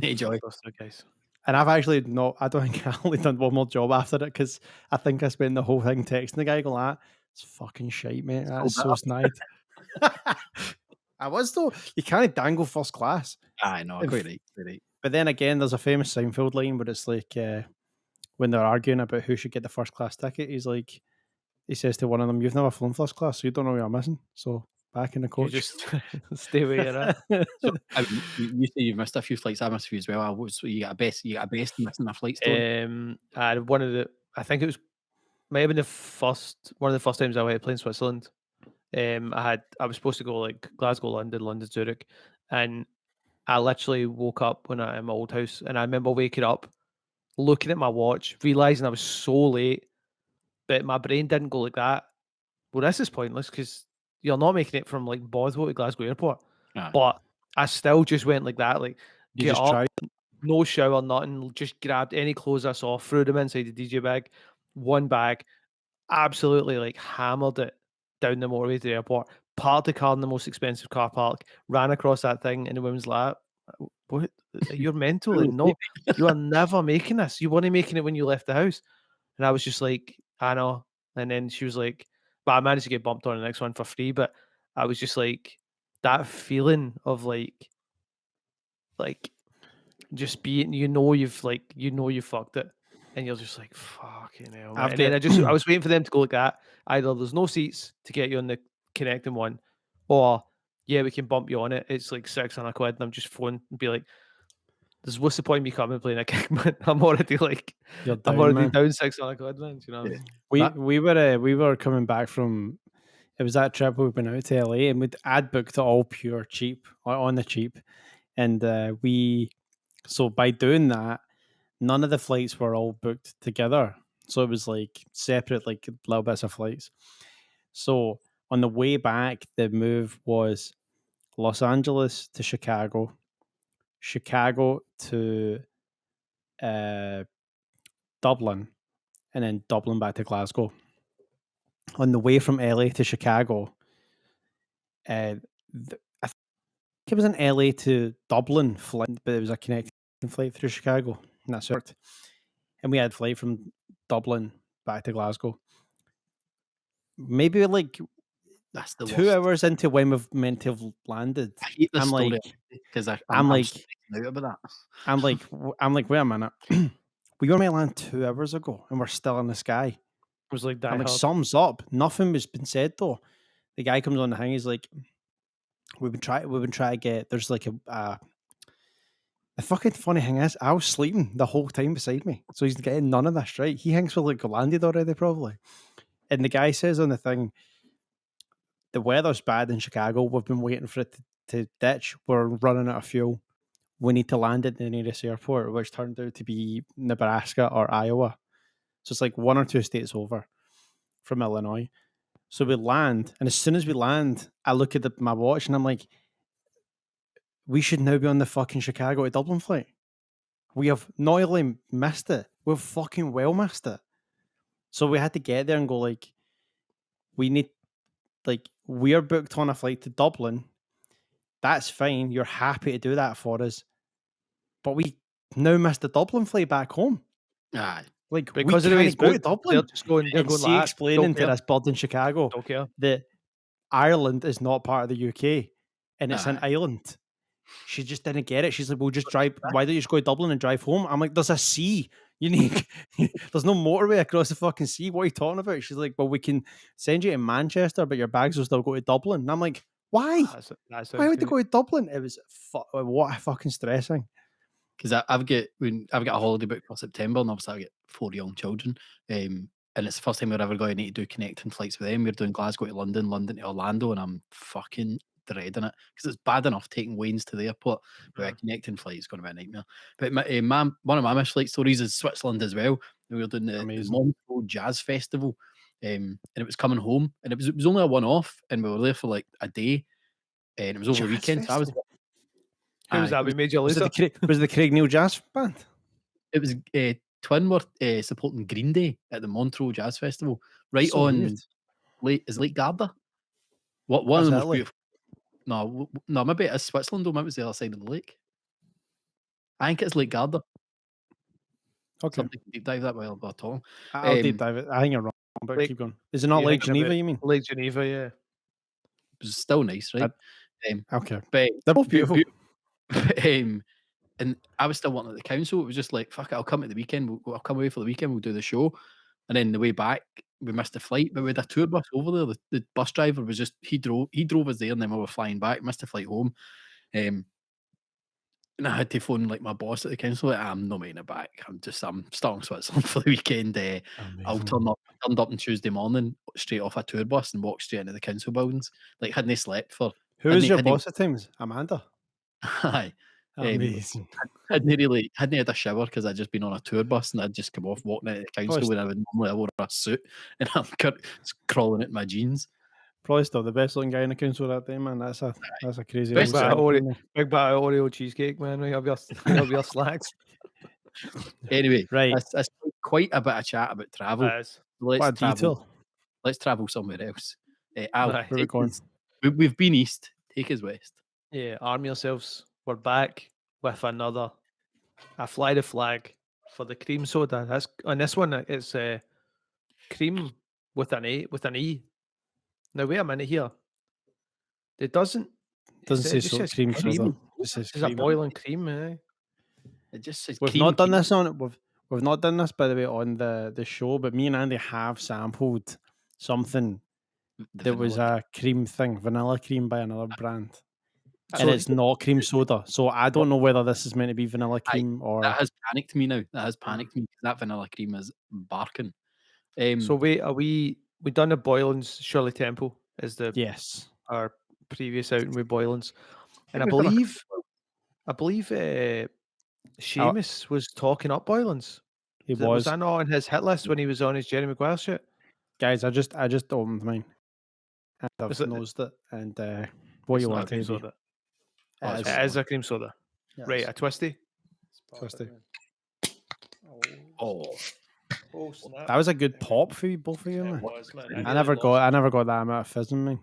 Enjoy. Those two guys. And I've actually not, I don't think I only done one more job after it because I think I spent the whole thing texting the guy going, it's fucking shite, mate. That's so snide. I was though. You can't dangle first class. I know, quite right, quite right. But then again, there's a famous Seinfeld line where it's like when they're arguing about who should get the first class ticket, he says to one of them, "You've never flown first class, so you don't know what you're missing. So back in the You coach." just stay where you're at. So you say you've missed a few flights. I missed a few as well. So you got a best missing a flight story. I think it was maybe one of the first times I went to play in Switzerland. I was supposed to go like Glasgow, London, Zurich, and I literally woke up in my old house, and I remember waking up, looking at my watch, realizing I was so late, but my brain didn't go like that. Well, this is pointless because you're not making it from like Bothwell to Glasgow Airport. Aye. But I still just went like that, like You get just up, tried. no shower, nothing, just grabbed any clothes I saw, threw them inside the DJ bag, one bag, absolutely like hammered it down the motorway to the airport, parked the car in the most expensive car park, ran across that thing in the women's lap. What? You're mental and no, you are never making this. You weren't making it when you left the house. And I was just like, I know. And then she was like, but I managed to get bumped on the next one for free. But I was just like, that feeling of like just being, you fucked it. And you're just like, fucking hell. Man. And then I was waiting for them to go like that. Either there's no seats to get you on the connecting one, or yeah, we can bump you on it. It's like £600, and I'm just phoning and be like, what's the point of me coming playing a kick, man? I'm already like, You're I'm down, already man. down £600, man. Do you know what I mean? We were coming back from, it was that trip we went out to LA, and I'd booked it all pure cheap, on the cheap, and so by doing that, none of the flights were all booked together, so it was like separate, like little bits of flights. So on the way back, the move was Los Angeles to Chicago to Dublin, and then Dublin back to Glasgow. On the way from LA to Chicago, I think it was an LA to Dublin flight, but it was a connecting flight through Chicago, and that's worked. And we had flight from Dublin back to Glasgow. Maybe like That's the 2 hours into when we've meant to have landed. I hate this I'm story like, because I'm like, stressing out about that. I'm like, wait a minute. We were meant to land 2 hours ago, and we're still in the sky. It was like Die I'm like, Hard. sums up. Nothing has been said though. The guy comes on the thing. He's like, we've been trying to get. There's like a. The fucking funny thing is, I was sleeping the whole time beside me, so he's getting none of this right. He thinks we're like landed already, probably. And the guy says on the thing, the weather's bad in Chicago. We've been waiting for it to ditch. We're running out of fuel. We need to land at the nearest airport, which turned out to be Nebraska or Iowa. So it's like 1 or 2 states over from Illinois. So we land, and as soon as we land, I look at my watch and I'm like, we should now be on the fucking Chicago to Dublin flight. We have not only missed it, we've fucking well missed it. So we had to get there and go like, we're booked on a flight to Dublin. That's fine. You're happy to do that for us. But we now missed the Dublin flight back home. Aye. Like, Because we it can't was go to booked, Dublin. they're just going, And like she that. explaining Don't to care. this bird in Chicago Don't care. that Ireland is not part of the UK and it's an Aye. island. She just didn't get it. She's like, we'll just drive. Why don't you just go to Dublin and drive home? I'm like, there's a sea. You need, there's no motorway across the fucking sea. What are you talking about? She's like, well, we can send you to Manchester, but your bags will still go to Dublin. And I'm like, why? Why would they go to Dublin? It was what a fucking stressing. Because I've got a holiday booked for September, and obviously I've got 4 young children. And it's the first time we're ever going to need to do connecting flights with them. We're doing Glasgow to London, London to Orlando, and I'm fucking dreading it because it's bad enough taking Wayne's to the airport, but a connecting flight is going to be a nightmare. But one of my missed flight stories is Switzerland as well. We were doing the Montreux Jazz Festival, and it was coming home, and it was only a one-off, and we were there for like a day, and it was over the weekend. So I was. Who was that? We made you lose it. Was the Craig Neal Jazz Band? It was Twin were supporting Green Day at the Montreux Jazz Festival, right So on weird. Lake Garda. One of the most Italy? beautiful. No, maybe it is Switzerland, or maybe it's the other side of the lake. I think it's Lake Garda. Okay. Something deep dive that while we're talking. I'll deep dive it. I think you're wrong, but Lake- keep going. Is it not you Lake thinking Geneva, about you mean? Lake Geneva, yeah. It was still nice, right? Okay. But They're both beautiful. and I was still working at the council. It was just like, fuck it, I'll come at the weekend. I'll come away for the weekend. We'll do the show. And then the way back, we missed the flight, but we had a tour bus over there. The bus driver was just, he drove us there, and then we were flying back, missed the flight home. And I had to phone like my boss at the council. Like, I'm not making it back. I'm starting Switzerland for the weekend. I'll turned up on Tuesday morning, straight off a tour bus, and walked straight into the council buildings. Like, hadn't slept for. Who is your boss at times? Amanda. Aye. Amazing. hadn't had a shower because I'd just been on a tour bus, and I'd just come off walking out of the council when I would normally wear a suit, and I'm crawling into my jeans. Probably still the best looking guy in the council that day, man. That's a crazy. Best old bit setup. Big bag of Oreo cheesecake, man. We have your slacks. Anyway, Right. that's quite a bit of chat about travel. What a detail. Let's travel somewhere else. Al, Right. Where are we going? We've been east. Take us west. Yeah, arm yourselves. We're back with another. I fly the flag for the cream soda. That's on this one. It's cream with an E. Now wait a minute here. It doesn't Say just so. says Cream cream. soda. It says It's a cream. boiling cream, eh? It just says We've cream, not done cream. this on it. We've not done this, by the way, on the show. But me and Andy have sampled something that was vanilla. a cream thing, vanilla cream by another brand, and So it's not cream soda. So I don't know whether this is meant to be vanilla cream or. that has panicked me now. That has panicked me. That vanilla cream is barking. So wait, are we done the Boylan's Shirley Temple is Yes. our previous outing with Boylan's, and I we've done a believe Seamus was talking up Boylan's. He Was was. that not on his hit list when he was on his Jerry Maguire shit? Guys, I just opened mine. And Is I've it- nosed it, and what It's you not want a cream to be? soda. It It is a cream soda. Yes. Right, a twisty. Twisty. Oh, Oh snap! That was a good pop for you, both of you, It man. was, man. I never got that amount of fizz in me.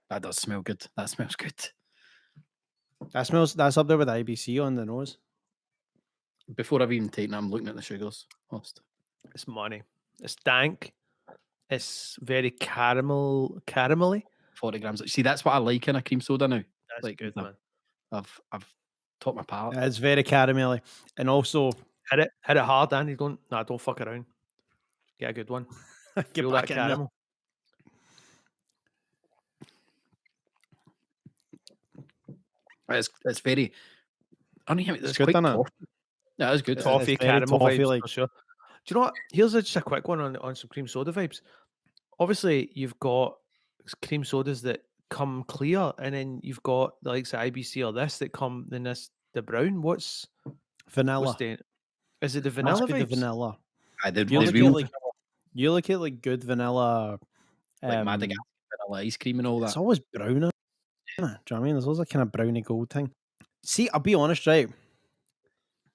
that does smell good. That smells good. That's up there with IBC on the nose. Before I've even taken it, I'm looking at the sugars. Honest. It's money. It's dank. It's very caramelly. 40 grams. See, that's what I like in a cream soda now. That's Like, good, man. I've taught my palate. It's very caramelly, and also Hit it hard, Andy. Don't fuck around. Get a good one. get Feel back that in there. caramel. It's very. I don't know. It's good, quite isn't it? toffee. Yeah, it's good. Toffee, It's very caramel toffee, vibes like- for sure. Do you know what? Here's just a quick one on some cream soda vibes. Obviously, you've got cream sodas that come clear, and then you've got the likes of IBC or this that come in the brown. What's vanilla. the? Is it the Must vanilla be vibes? the vanilla. I did You the look, real at, like, you look at like good vanilla. like Madagascar vanilla ice cream and all It's that. always brown, isn't it? Do you know what I mean? There's always a kind of browny gold thing. See, I'll be honest, right?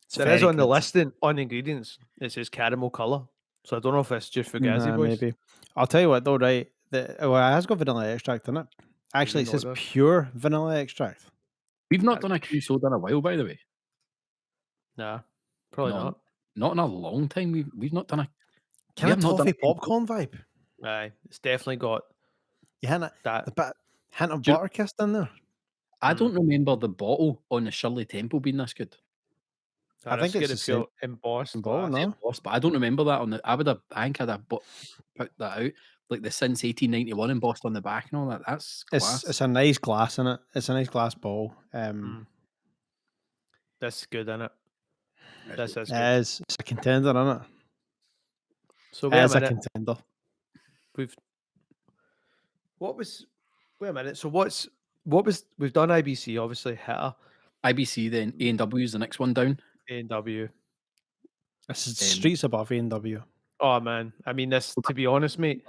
It's There is very on the good. listing on the ingredients. It says caramel color. So I don't know if it's just for Gazzy Nah, boys. maybe. I'll tell you what, though, right? It has got vanilla extract in it. Actually, it know says that. pure vanilla extract. We've not done a cream soda in a while, by the way. Nah, probably No. not. Not in a long time. We've not done a. Kind of have not done toffee a cream popcorn vibe. Aye, it's definitely got You hint that. a bit hint of Do you- butter kissed in there. I don't remember the bottle on the Shirley Temple being this good. I think it's the if you're same embossed. bottle, glass. no? But I don't remember that on the. I think I'd have put that out like the since 1891 embossed on the back and all that. That's class. It's a nice glass in it. It's a nice glass bottle. That's good, isn't it? This is good. It's a contender, isn't it? So wait a It's a minute. contender. Wait a minute. So we've done IBC, obviously hitter, IBC then A&W is the next one down. A&W. It's streets above A&W. Oh man, I mean this. To be honest, mate,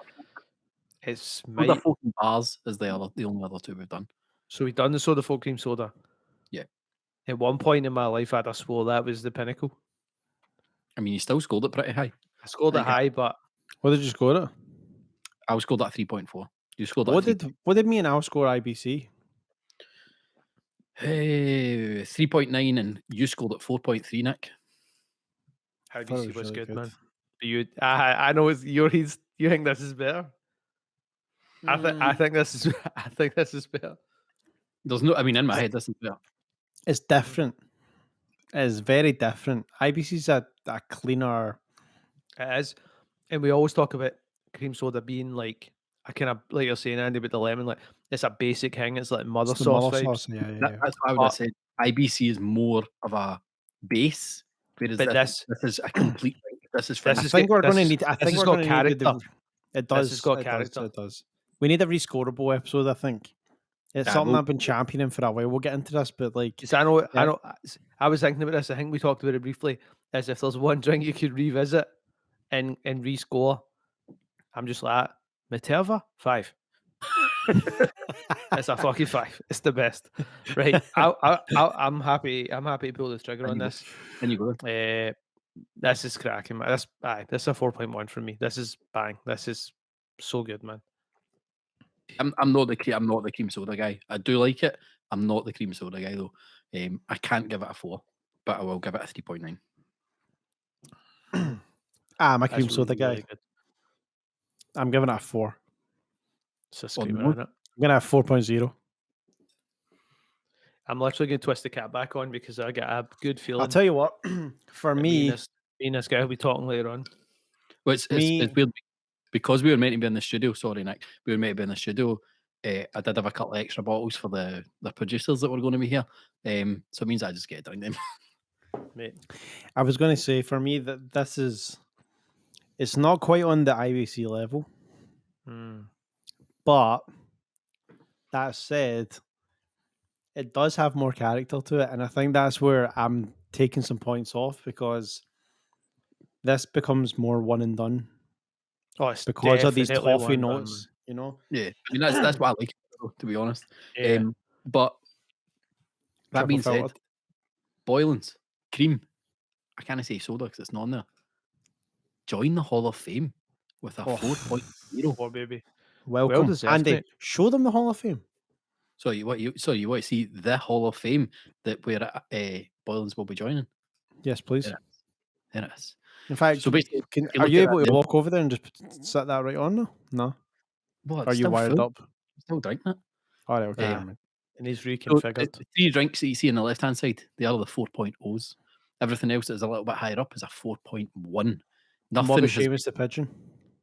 it's Soda might. Folk and Bars is the only other two we've done. So we've done the soda folk cream soda. Yeah. At one point in my life, I'd have swore that was the pinnacle. I mean, you still scored it pretty high. I scored it Okay. high, but What did you score it? I scored at 3.4. You scored at What did me and Al score IBC? 3.9 and you scored at 4.3, Nick. How do Thought you it see was what's really good, man? But I know it's you think this is better. I think this is I think this is better. There's no. I mean, in my head, this is better. It's different. It's very different. IBC's a cleaner. It is, and we always talk about cream soda being like I kind of like you're saying, Andy, about the lemon. Like it's a basic thing. It's like mother It's the sauce mother vibes. sauce. Yeah, yeah, That's what I would But- have said. IBC is more of a base, whereas But this is a complete. This is This French. I is think got- we're going to this is- need. I this think has we're got going to need. character. It does. has got it character. Does, it does. We need a rescorable episode. I think it's Yeah, something we'll- I've been championing for a while. We'll get into this, but like, 'Cause I know, Yeah. I was thinking about this. I think we talked about it briefly. As if there's one drink you could revisit and rescore, I'm just like Materva 5. It's a fucking 5. It's the best. Right. I'm happy. I'm happy to pull the trigger on this. Then you go. This is cracking, man. This is a 4.1 from me. This is bang. This is so good, man. I'm not the cream soda guy. I do like it. I'm not the cream soda guy though. I can't give it a 4, but I will give it a 3.9. I'm a That's cream soda guy. really good. I'm giving it a 4. It's a Oh, screamer, no. isn't it? I'm gonna have 4.0. I'm literally going to twist the cap back on because I get a good feeling. I'll tell you what. For that me, me and this guy will be talking later on. Well, it's weird because we were meant to be in the studio. Sorry, Nick. We were meant to be in the studio. I did have a couple of extra bottles for the producers that were going to be here. So it means I just get down them. Mate. I was going to say for me that this is. It's not quite on the IBC level, Mm. but that said, it does have more character to it, and I think that's where I'm taking some points off because this becomes more one and done Oh, it's because of these definitely toffee one done, notes. You know, Yeah, I mean that's what I like, to be honest. man. Yeah. But that Triple being said, filtered. Boylan's cream. I can't say soda because it's not on there. Join the Hall of Fame with a Oh. 4.0. Oh, baby. Welcome, deserved, Andy. mate. Show them the Hall of Fame. So you want to see the Hall of Fame that where Boylan's will be joining? Yes, please. Yeah. There it is. In fact, So basically, you are look you at able that to now- walk over there and just set that right on now? No. What, Are you still wired full? up? Still drinking it. All right, okay. Yeah. never mind. And he's So the reconfigured. 3 drinks that you see on the left hand side, they are the 4.0s. Everything else that is a little bit higher up is a 4.1. And what Nothing. about Seamus the Pigeon?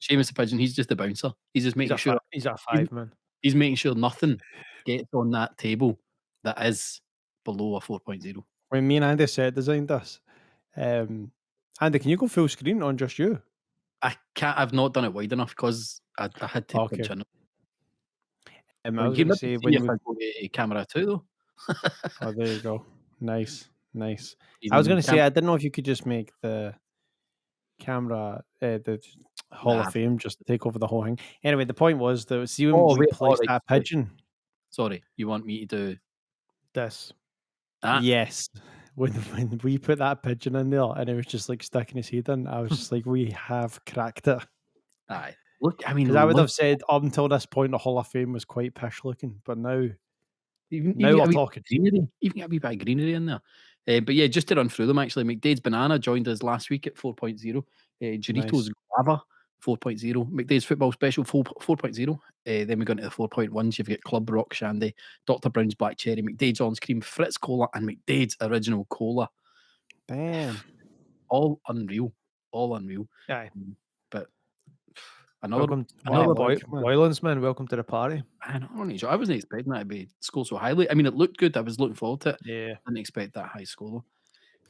Seamus the Pigeon, he's just the bouncer. He's just making sure He's a 5, man. he's making sure nothing gets on that table that is below a 4.0. When me and Andy set designed this, Andy, can you go full screen on just you? I can't. I've not done it wide enough because I had to Okay. punch in. I Well, was you going to must say see when if we. I go to camera 2 though. Oh, there you go. Nice. I was Even going to say cam- I didn't know if you could just make the camera, the Hall Nah. of Fame, just take over the whole thing. Anyway, the point was that see when Oh, we wait, placed alright, that sorry. pigeon. Sorry, you want me to do This. that? Yes. When we put that pigeon in there and it was just like sticking his head in, I was just like, we have cracked it. Aye. Look, I mean, Because I would look, have said up until this point, the Hall of Fame was quite pish looking, but now even now get we're a wee talking. greenery, even get a wee bit of greenery in there. But yeah, just to run through them actually, McDade's Banana joined us last week at 4.0. Doritos Nice. Guava 4.0. McDade's Football Special 4.0. Then we go into the 4.1s. You've got Club Rock Shandy, Dr. Brown's Black Cherry, McDade's Orange Cream, Fritz Cola, and McDade's Original Cola. Damn. All unreal. All unreal. Aye. But another Welcome, another boy. Boylan's, man. Welcome to the party. I wasn't expecting that to be scored so highly. I mean, it looked good. I was looking forward to it. Yeah. Didn't expect that high score though.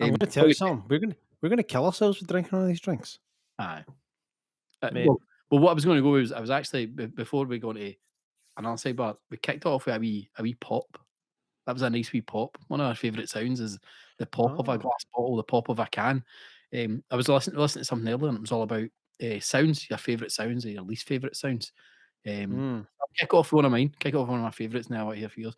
I'm going to tell you something. We're going to kill ourselves with drinking all these drinks. Aye. Mate. Well, what I was going to go was I was actually before we go to another sidebar, we kicked it off with a wee pop. That was a nice wee pop. One of our favourite sounds is the pop of a glass bottle, the pop of a can. I was listening to something earlier, and it was all about sounds, your favourite sounds, or your least favourite sounds. I'll kick off one of mine. Kick off one of my favourites now out here for yours.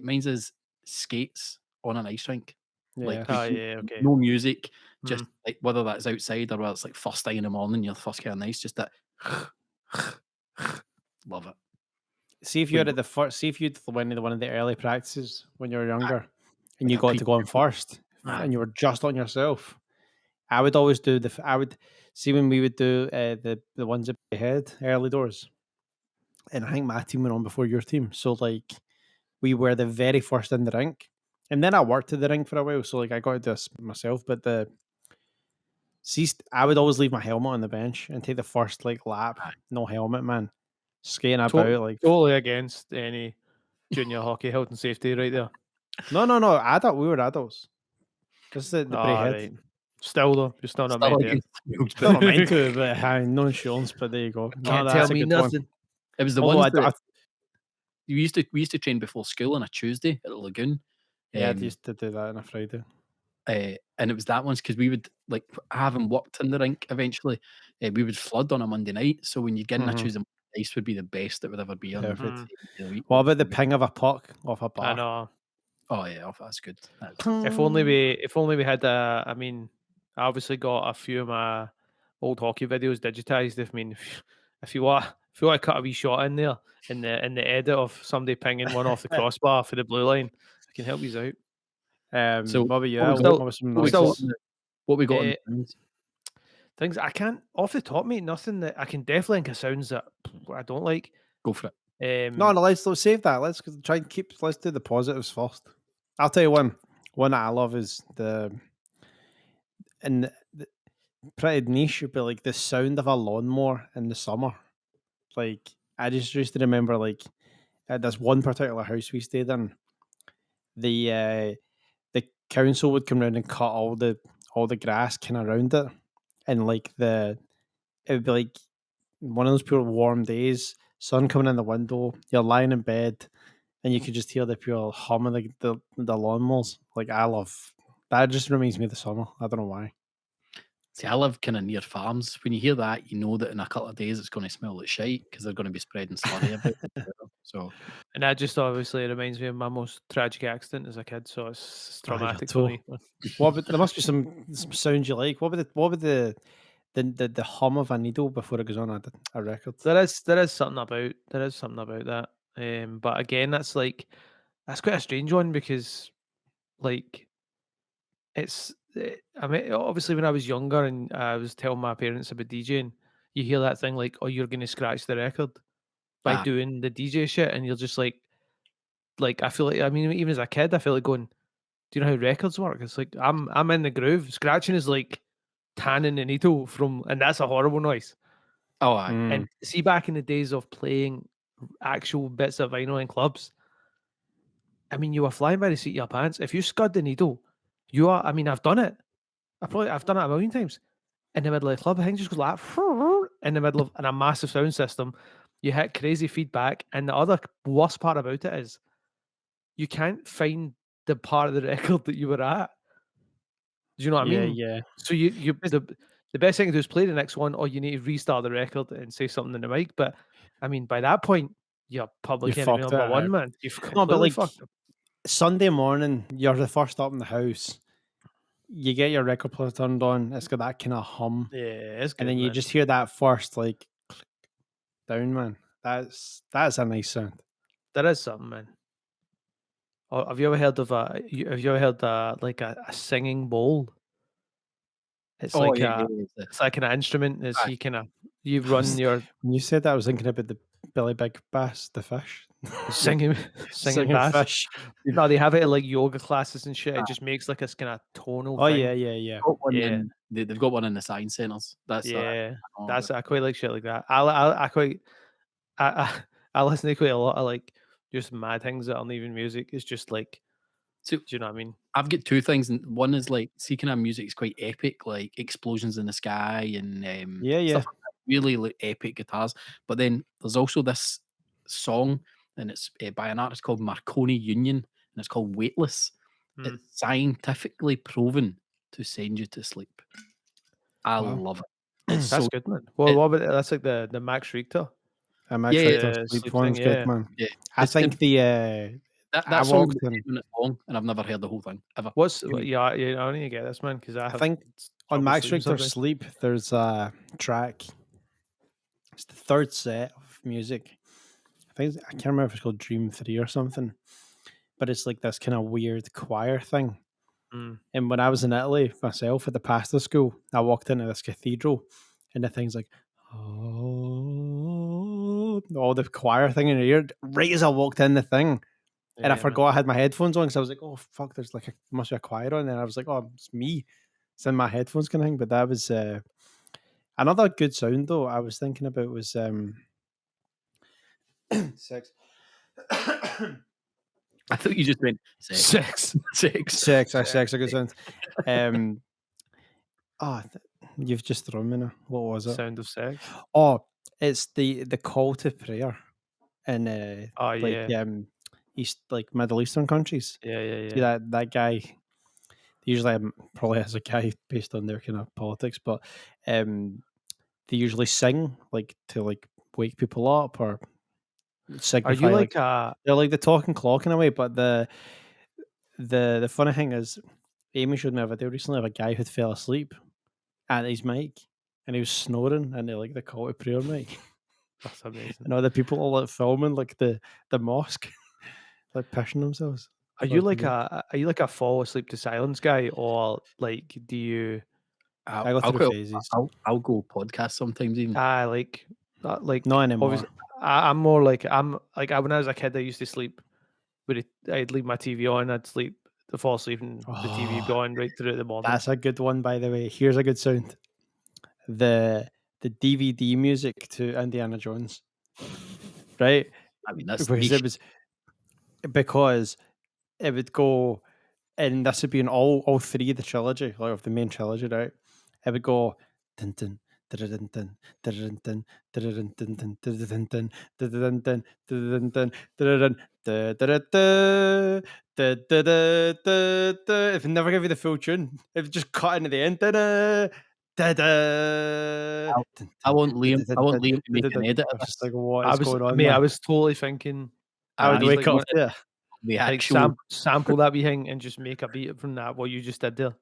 Mine's is skates on an ice rink. Yeah. Like, Oh, yeah, okay. no music, just like whether that's outside or whether it's like first thing in the morning, you're the first kind of nice, just that. Love it. See if you had the first. See if you'd went to one of the early practices when you were younger, and you a got to go on first, Aye. and you were just on yourself, I would always do I would see when we would do the ones that we had early doors, and I think my team went on before your team. So like we were the very first in the rink, and then I worked at the rink for a while. So like I got to do this myself. But I would always leave my helmet on the bench and take the first like lap, no helmet, man, skating about like. Totally against any junior hockey health and safety right there. No, adult. We were adults. This is the Bray head. Right. Still though, you're still not Still meant to. against the rules, Still not but meant to, but no insurance. But there you go. No, Can't that's tell a me good one. nothing. it was the Although ones I that we used to train before school on a Tuesday at the Lagoon. yeah, I Um, used to do that on a Friday. and it was that ones because we would like having worked in the rink eventually. We would flood on a Monday night, so when you get in a Mhm. Tuesday, ice would be the best it would ever be on. Perfect. Mm. the week. What about the ping of a puck off a bar? I know. Oh yeah, that's good. If only we had a. I mean, I obviously got a few of my old hockey videos digitized. I mean, if you want to cut a wee shot in there in the edit of somebody pinging one off the crossbar for the blue line, I can help you out. So, what about you? what was What the- was some what we noises? got on the- what we got on Eh, the sounds? Things I can't off the top, mate. Nothing that I can definitely think of sounds that I don't like. Go for it. No, let's save that. Let's try and let's do the positives first. I'll tell you one. One that I love is pretty niche, but like the sound of a lawnmower in the summer. Like I just used to remember, like at this one particular house we stayed in, the council would come round and cut all the grass kind of around it, and like it would be like one of those pure warm days, sun coming in the window, you're lying in bed, and you could just hear the pure hum of the lawnmowers. Like I love that. Just reminds me of the summer. I don't know why. See, I live kind of near farms. When you hear that, you know that in a couple of days it's going to smell like shite because they're going to be spreading slurry about. So, And that just obviously reminds me of my most tragic accident as a kid. So it's Oh, yeah, traumatic for too. me. What? But there must be some sounds you like. What would the hum of a needle before it goes on a record? There is something about that. But again, that's quite a strange one because like I mean, obviously when I was younger and I was telling my parents about DJing, you hear that thing like, "Oh, you're going to scratch the record by Ah. doing the DJ shit," and you're just like I feel like I mean, even as a kid, I feel like going, "Do you know how records work?" It's like I'm in the groove. Scratching is like tanning the needle from, and that's a horrible noise. oh, aye. And see, back in the days of playing actual bits of vinyl in clubs, I mean, you were flying by the seat of your pants. If you scud the needle, you are. I mean, I've done it. I've done it a million times. In the middle of the club, I think just goes like in the middle of a massive sound system. You hit crazy feedback, and the other worst part about it is you can't find the part of the record that you were at. Do you know what I mean? Yeah. So the best thing to do is play the next one, or you need to restart the record and say something in the mic. But I mean, by that point, you're public You enemy fucked number it one, out. man. You've No, completely but like fucked it. Sunday morning, you're the first up in the house. You get your record player turned on. It's got that kind of hum, Yeah, it's good. and then you Man. just hear that first like click down, man. That's a nice sound. There is something, man. Oh, have you ever heard of like a singing bowl? It's Oh, like yeah, a it's like an instrument. Is Aye. you run your When you said that, I was thinking about the Billy Big Bass, the fish, singing singing bass. fish. No, they have it at like yoga classes and shit. Aye. It just makes like this kind of tonal Oh thing. yeah. Got one Yeah. in, they've got one in the science centres. That's Yeah, oh, that's I quite like shit like that. I quite I listen to quite a lot of like just mad things that aren't even music. It's just like, So do you know what I mean? I've got two things, and one is like, see, kind of music's quite epic, like explosions in the sky and Yeah. stuff like that, really like, epic guitars. But then there's also this song, and it's by an artist called Marconi Union, and it's called Weightless. Mm. It's scientifically proven to send you to sleep. I Wow. love it. It's That's so good, man. Well, what about that's like the Max Richter. I'm actually Yeah, sleep sleep one's thing, good, yeah. man. yeah. I It's think that I song walked is in. 10 minutes long, and I've never heard the whole thing ever. What's Really. yeah? I need to get this, man, because I have think on trouble Max sleeping Richter sometimes. Sleep, there's a track. It's the third set of music. I can't remember if it's called Dream 3 or something, but it's like this kind of weird choir thing. And when I was in Italy myself at the pasta school, I walked into this cathedral, and the thing's like, oh, all the choir thing in your ear. Right as I walked in the thing, and I Yeah, forgot I had my headphones on because I was like, oh fuck, there's like must be a choir on. And I was like, oh, it's me. It's in my headphones kind of thing. But that was another good sound though. I was thinking about was sex. I thought you just went sex. Sex. Sex. Sex, a good sound. You've just thrown me now. What was it? Sound of sex. Oh, it's the call to prayer in Oh like yeah. East, like Middle Eastern countries. Yeah. See that guy. Usually, probably as a guy based on their kind of politics, but they usually sing like to like wake people up or Are signify you like like a they're like the talking clock in a way. But the funny thing is, Amy showed me a video recently of a guy who fell asleep at his mic and he was snoring into like the call to prayer mic. that's amazing. And all the people all like filming like the mosque, like pissing themselves. Are you like a fall asleep to silence guy, or like do you I go through phases. I'll go podcast sometimes even. like Not anymore. obviously I'm more like when I was a kid I used to sleep with I'd leave my TV on, I'd sleep to fall asleep and the TV would be on right through the morning. That's a good one, by the way. Here's a good sound. The DVD music to Indiana Jones. Right? I mean, that's Because niche. because it would go, and this would be in all three of the trilogy, like of the main trilogy, right? It would go dun dun dun dun dun dun dun dun dun dun dun dun dun dun dun dun if it never give you the full tune, it would just cut into the end. I want Liam to make an edit of Just this. like what is going on? I man? was totally thinking I would he's wake like, up what there. the like actual. sample that wee thing and just make a beat from that what you just did there.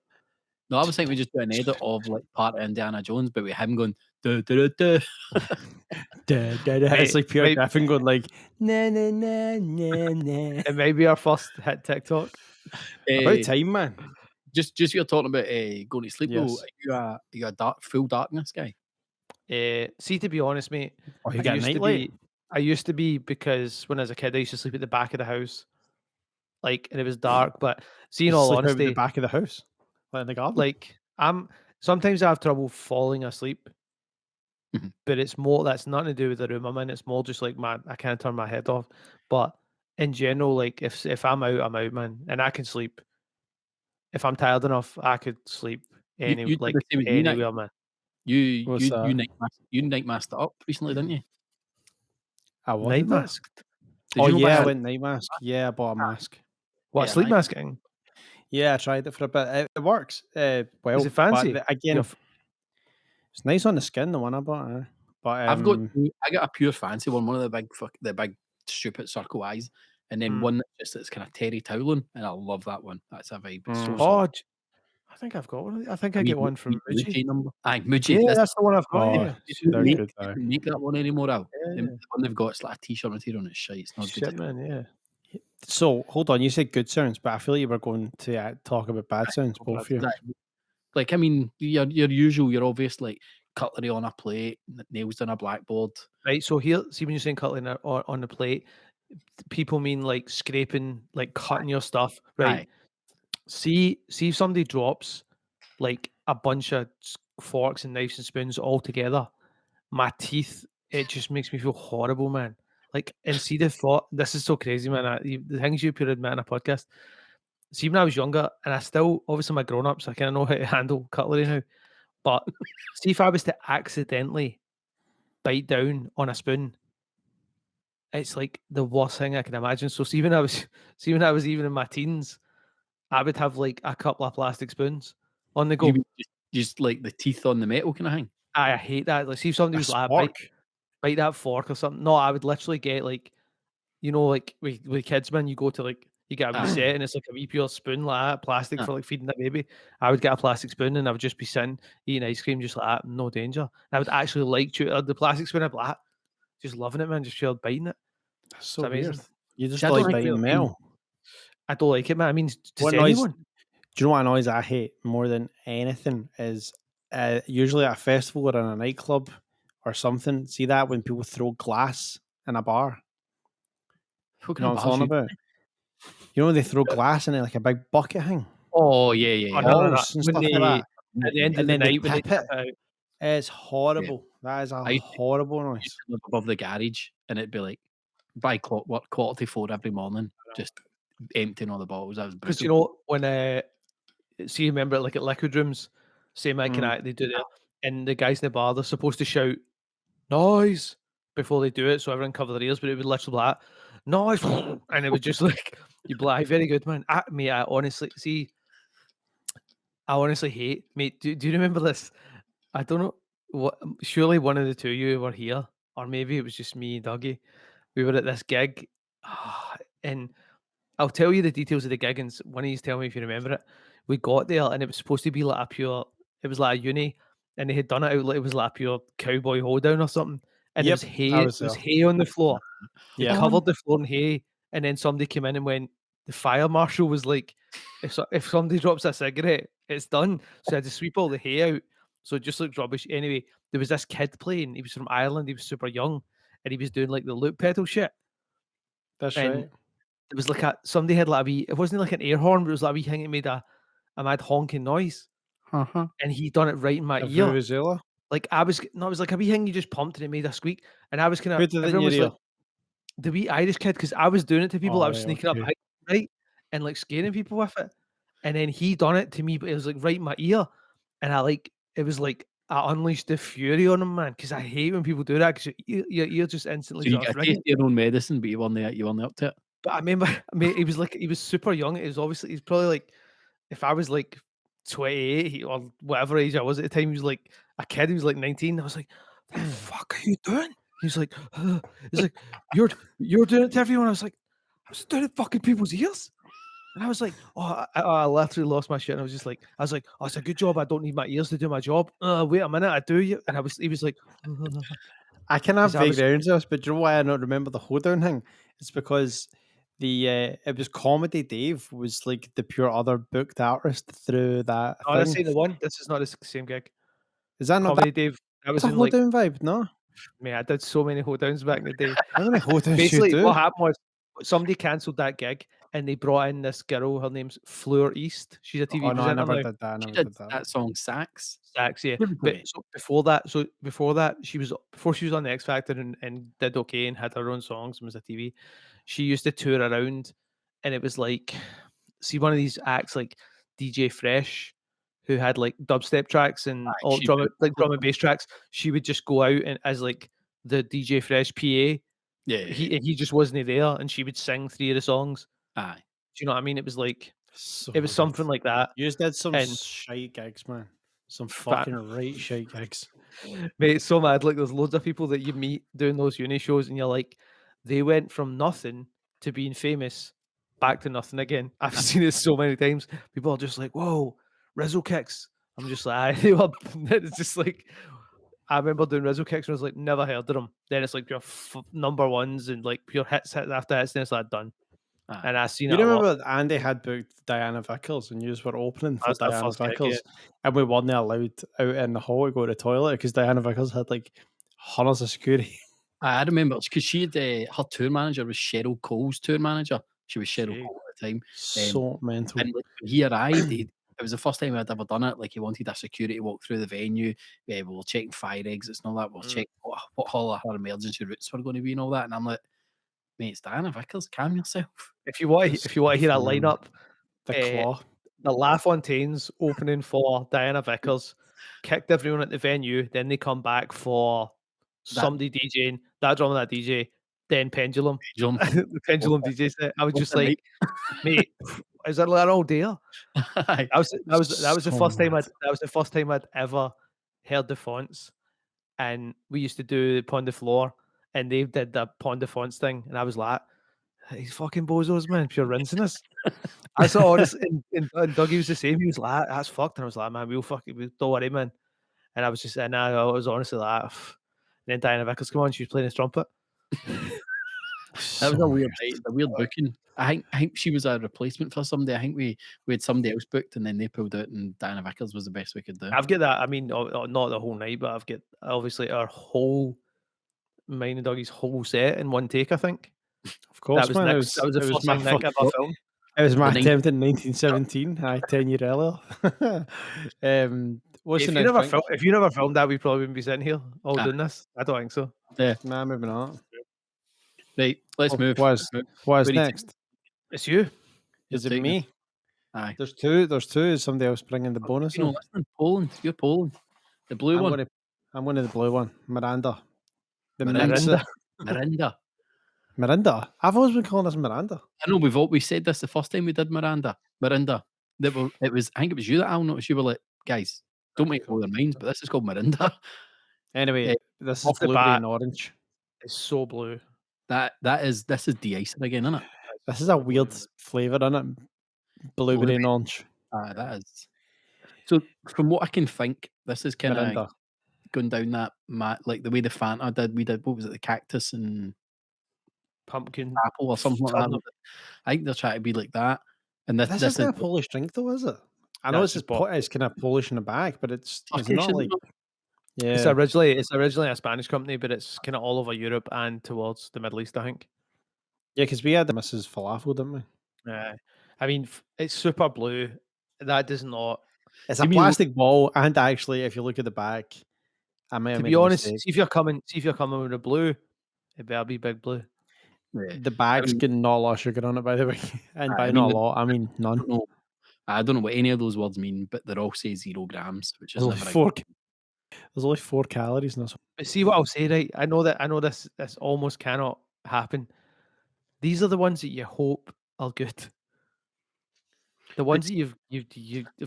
No, I was thinking we just do an edit of like part of Indiana Jones, but with him going duh, duh, duh, duh. It's like Peter Wait. Griffin going like na na na na na. It may be our first hit TikTok. About time, man. Just you're talking about going to sleep. Yes. Though, are you a full darkness guy? See, to be honest, mate, Oh, you got a nightlight? I used to be because when I was a kid, I used to sleep at the back of the house, like, and it was dark. But see, in You all sleep out honesty, the back of the house, like in the garden. like sometimes I have trouble falling asleep, Mhm. but it's more that's nothing to do with the room I'm in. It's more just like I can't turn my head off. But in general, like if I'm out, man, and I can sleep. If I'm tired enough, I could sleep You did the same as me, Nick. anywhere, man. You that? night masked it up recently, didn't you? I was Night masked. Did Oh you know yeah, I about- went night mask. Yeah, I bought a mask. What, Yeah, sleep night- masking? Yeah, I tried it for a bit. It works. Well, Is it fancy? But again, Your it's nice on the skin. The one I bought. But I got a pure fancy one of the big stupid circle eyes, and then one that's kind of terry toweling, and I love that one. That's a vibe. It's so soft. I think I've got one. I think I get one from Muji. number. Aye, Muji. Yeah, that's the one I've got. Oh, Yeah. they're They good though. make that one anymore. Al. Yeah. The one they've got, it's like a t-shirt material, and it's shite. It's not Shit, good. man. Yeah. So hold on, you said good sounds, but I feel like you were going to talk about bad sounds, both of you. Like, I mean, your usual, your obvious, like cutlery on a plate, nails on a blackboard. Right. So here, see when you're saying cutlery on the plate, people mean like scraping, like cutting your stuff, right? Aye. See if somebody drops like a bunch of forks and knives and spoons all together. My teeth, it just makes me feel horrible, man. Like, and see the thought, this is so crazy, man. The things you could admit in a podcast. See, when I was younger, and I still, obviously, my grown ups, I kind of know how to handle cutlery now. But see, if I was to accidentally bite down on a spoon, it's like the worst thing I can imagine. So, see, when I was even in my teens, I would have like a couple of plastic spoons on the go. You mean just like the teeth on the metal kind of thing. I hate that. Like, see if somebody A was like, spork. bite that fork or something. No, I would literally get like, you know, like with kids, man, you go to like, you get a wee set and it's like a wee pure spoon like that, plastic for like feeding that baby. I would get a plastic spoon and I would just be sitting eating ice cream just like that, no danger. And I would actually like the plastic spoon. I'd be like, just loving it, man, just feel biting it. That's so It's amazing. weird. You just See, I don't like like biting the- metal. I don't like it, man. I mean, does What noise? anyone? Do you know what noise I hate more than anything is usually at a festival or in a nightclub or something. See that when people throw glass in a bar? What You know kind what of I'm talking bars about? You know when they throw glass in it like a big bucket thing? Oh, yeah, yeah, Oh, yeah. no. Bottles and When stuff like they that. at the end of And the then they night when they tip it. tip it out. It's horrible. That is a I used horrible used noise. to live above the garage, and it'd be like by clockwork, 4:45 every morning, just emptying all the bottles. That was Because brutal. when see, remember like at liquid rooms, same kind Mm. of they do there, and the guys in the bar they're supposed to shout noise before they do it, so everyone cover their ears. But it would literally be like noise, and it was just like you blind. Very good, man. I honestly see. I honestly hate, mate. Do you remember this? I don't know. What? Surely one of the two of you were here, or maybe it was just me and Dougie. We were at this gig, and I'll tell you the details of the gig, and one of you tell me if you remember it. We got there, and it was supposed to be like a pure. It was like a uni, and they had done it out like it was like a pure cowboy hoedown or something. And there Yep, was hay. I There was was there. hay on the floor. They Yeah. covered the floor in hay, and then somebody came in and went. The fire marshal was like, if somebody drops a cigarette, it's done. So I had to sweep all the hay out. So it just looked rubbish. Anyway, there was this kid playing. He was from Ireland. He was super young, and he was doing like the loop pedal shit. That's And right. it was like somebody had like a wee. It wasn't like an air horn, but it was like a wee thing that made a mad honking noise, Uh-huh. and he done it right in my A ear. vuvuzela. Like it was like a wee thing you just pumped and it made a squeak, and I was kind Who of did it in everyone your was ear? like the wee Irish kid because I was doing it to people. I was Alright, sneaking up okay. behind, right, and like scaring people with it, and then he done it to me, but it was like right in my ear, and it was like I unleashed the fury on him, man, because I hate when people do that because your ear just instantly So you starts got to ringing. taste your own medicine, but you weren't up to it. But I remember, he was super young. It was obviously he's probably like, if I was like 28 or whatever age I was at the time, he was like a kid. He was like 19. I was like, "What the fuck are you doing?" He's like, he's like, you're doing it to everyone. I was like, I was doing it fucking people's ears. And I was like, oh, I literally lost my shit. And I was like, oh, it's a good job. I don't need my ears to do my job. Wait a minute, I do. You. And he was like, I can have 'cause I vague was- memories of this, but do you know why I don't remember the hoedown thing? It's because it was Comedy Dave was like the pure other booked artist through that oh, this thing. ain't the one. This is not the same gig. Is that not Comedy Dave. I was that's a in like, hoedown vibe? No? man, I did so many hold downs back in the day. How many hoedowns you Basically, do? what happened was somebody cancelled that gig and they brought in this girl. Her name's Fleur East. She's a TV Oh no, I presenter never now. did that. I She never did did that. that song Sax. Sax, yeah. Really But great. so before that, she was on the X Factor and did okay and had her own songs and was a TV. She used to tour around, and it was like, see, one of these acts like DJ Fresh, who had like dubstep tracks and Aye, all she drum would- and bass tracks. She would just go out and as like the DJ Fresh PA. Yeah. He just wasn't there, and she would sing 3 of the songs. Aye. Do you know what I mean? It was like So it was good. something like that. You just did some and- shite gigs, man. Some Fat- fucking right shite gigs. Mate, it's so mad. Like there's loads of people that you meet doing those uni shows, and you're like, they went from nothing to being famous, back to nothing again. I've seen it so many times. People are just like, "Whoa, Rizzo kicks." I'm just like, it's just like. I remember doing Rizzo kicks and I was like, never heard of them. Then it's like your number ones and like pure hits after hits, then it's like done. Aye. And I've seen You it a lot. remember Andy had booked Diana Vickers and you were opening for That's our Diana first gig, Vickers, and we weren't allowed out in the hall to go to the toilet because Diana Vickers had like hundreds of security. I remember because she had her tour manager was Cheryl Cole's tour manager. She was Cheryl Shit. Cole at the time. So mental. And like, when he arrived, it was the first time I'd ever done it. Like he wanted a security to walk through the venue. We were checking fire exits and all that. We were checking what all our emergency routes were going to be and all that. And I'm like, mate, it's Diana Vickers. Calm yourself. If you want to hear a lineup, The eh, claw. the La Fontaine's opening for Diana Vickers, kicked everyone at the venue. Then they come back for somebody DJing, that drummer, that DJ, then Pendulum, Jump. the Pendulum DJ set. I was just Open like, mate, is that like all day? Aye. That was the So first time mad. that was the first time I'd ever heard the fonts, and we used to do Pond the Floor, and they did the Pond the Fonts thing, and I was like, these fucking bozos, man, pure rinsing us. I saw honest, and Dougie was the same. He was like, that's fucked, and I was like, man, don't worry, man. And I was just, and I was honestly like, and then Diana Vickers come on, she was playing his trumpet. That was a weird night, a weird booking. I think she was a replacement for somebody. I think we had somebody else booked, and then they pulled out, and Diana Vickers was the best we could do. I've got that. I mean, not the whole night, but I've got obviously our whole mine and Dougie's whole set in one take. I think Of course, that was man. Nick's, that was the first thing Nick ever filmed. It was my The attempt in 1917. 10 years earlier. What's If the you next never drink? if you never filmed that, we probably wouldn't be sitting here all Ah. doing this. I don't think so. Nah, maybe not. Right, let's move. What is Where do you next? It's you. Is You're it taking me? Aye. There's two. Is somebody else bringing the bonus? You know, in? listen, Poland. You're Poland. The blue one. I'm going to the blue one. Miranda. The Mirinda. Mirinda. Mirinda. Miranda. I've always been calling this Miranda. I know we said this the first time we did Mirinda. It was. I think it was you that I'll notice. You were like, guys, don't make all their minds, but this is called Mirinda. Anyway, this is off the blueberry bat- and orange. It's so blue. This is de-icing again, isn't it? This is a weird flavour in it. Blueberry and orange. That is. So from what I can think, this is kind of Miranda. going down that like the way the Fanta did. We did, what was it, the cactus and Pumpkin. apple or something like that. Turnip. I think they're trying to be like that. And This isn't a Polish drink, though, is it? I know No, it's it's just it's kind of Polish in the back, but it's Turkish, not isn't like it? yeah. It's originally a Spanish company, but it's kind of all over Europe and towards the Middle East, I think. Yeah, because we had the Mrs. Falafel, didn't we? I mean, it's super blue. That does not. It's a plastic ball, and actually, if you look at the back, I may have To made be a honest, mistake. see if you're coming with a blue, it better be big blue. Yeah. The bag's got not a lot of sugar on it, by the way, and by not a lot, I mean none. I don't know what any of those words mean, but they all say 0 grams, which is There's only never a four. good- There's only 4 calories in this. But see what I'll say, right? I know this almost cannot happen. These are the ones that you hope are good. The ones that you've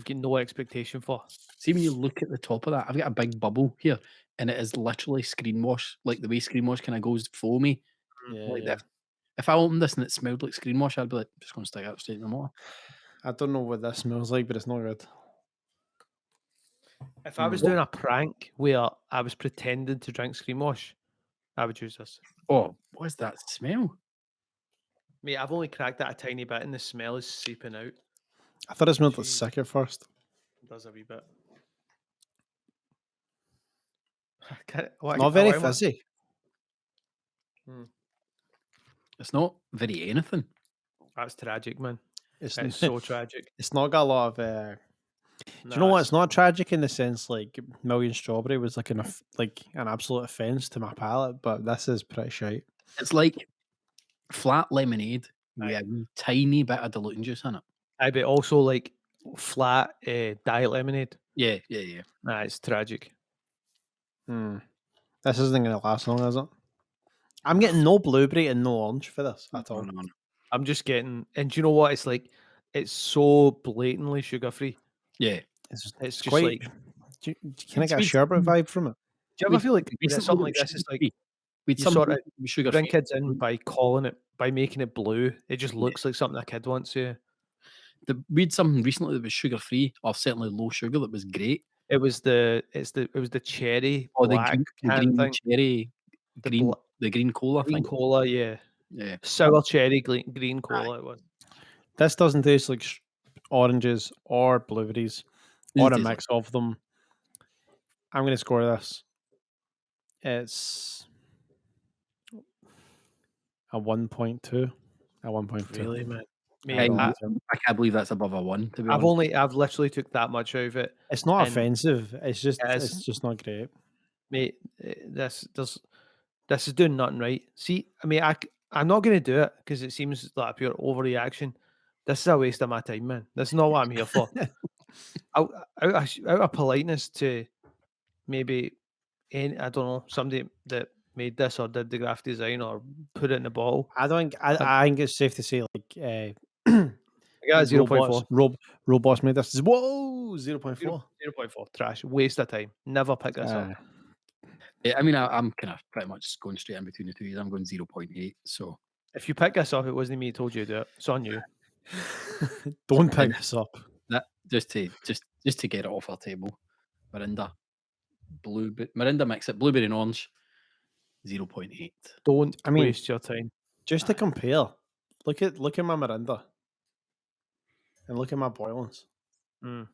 got no expectation for. See, when you look at the top of that, I've got a big bubble here, and it is literally screen wash, like the way screen wash kind of goes foamy. Like that. If I opened this and it smelled like screen wash, I'd be like, just going to stick it straight in the water. I don't know what this smells like, but it's not good. If I was doing a prank where I was pretending to drink screen wash, I would use this. Oh, what is that smell? Mate, I've only cracked that a tiny bit and the smell is seeping out. I thought it smelled like Jeez. sick at first. It does a wee bit. Not very fizzy. It's not very anything. That's tragic, man. It's It's so tragic. It's not got a lot of. Do you know what? It's not tragic in the sense like Million Strawberry was like an absolute offense to my palate, but this is pretty shite. It's like flat lemonade with a wee tiny bit of diluting juice in it. I bet also like flat diet lemonade. Yeah. Nah, it's tragic. This isn't going to last long, is it? I'm getting no blueberry and no orange for this at all. No. I'm just getting, and do you know what? It's like it's so blatantly sugar free. Yeah. It's just quite, like. Can I get a sherbet vibe from it? Do you ever feel like something like this is like we'd you sort of sugar bring kids in by making it blue? It just looks like something a kid wants. Yeah. We had something recently that was sugar free, or certainly low sugar, that was great. It was the cherry black the green thing. cherry, the green cola Green thing. cola, yeah. Yeah. Sour cherry green cola. It was. This doesn't taste like oranges or blueberries or a mix of them. I'm going to score this. It's a 1.2. A 1.2. Really, man. I can't believe that's above a 1. To be honest. I've literally took that much out of it. It's not offensive. It's just not great. Mate, this is doing nothing right. See, I mean, I'm not going to do it because it seems like a pure overreaction. This is a waste of my time, man. That's not what I'm here for. out of politeness to maybe, I don't know, somebody that made this or did the graphic design or put it in the bottle. I think it's safe to say like I got 0.4. Robots made this. Whoa, 0.4. 0.4. Trash. Waste of time. Never pick this up. Yeah, I mean, I'm kind of pretty much going straight in between the two. I'm going 0.8. So if you pick this up, it wasn't me who told you to do it. It's on you. Don't pick this up. That just to get it off our table. Mirinda mix it, blueberry and orange, 0.8. Don't waste your time. Just to compare, Look at my Mirinda. And look at my Boylans. Mm.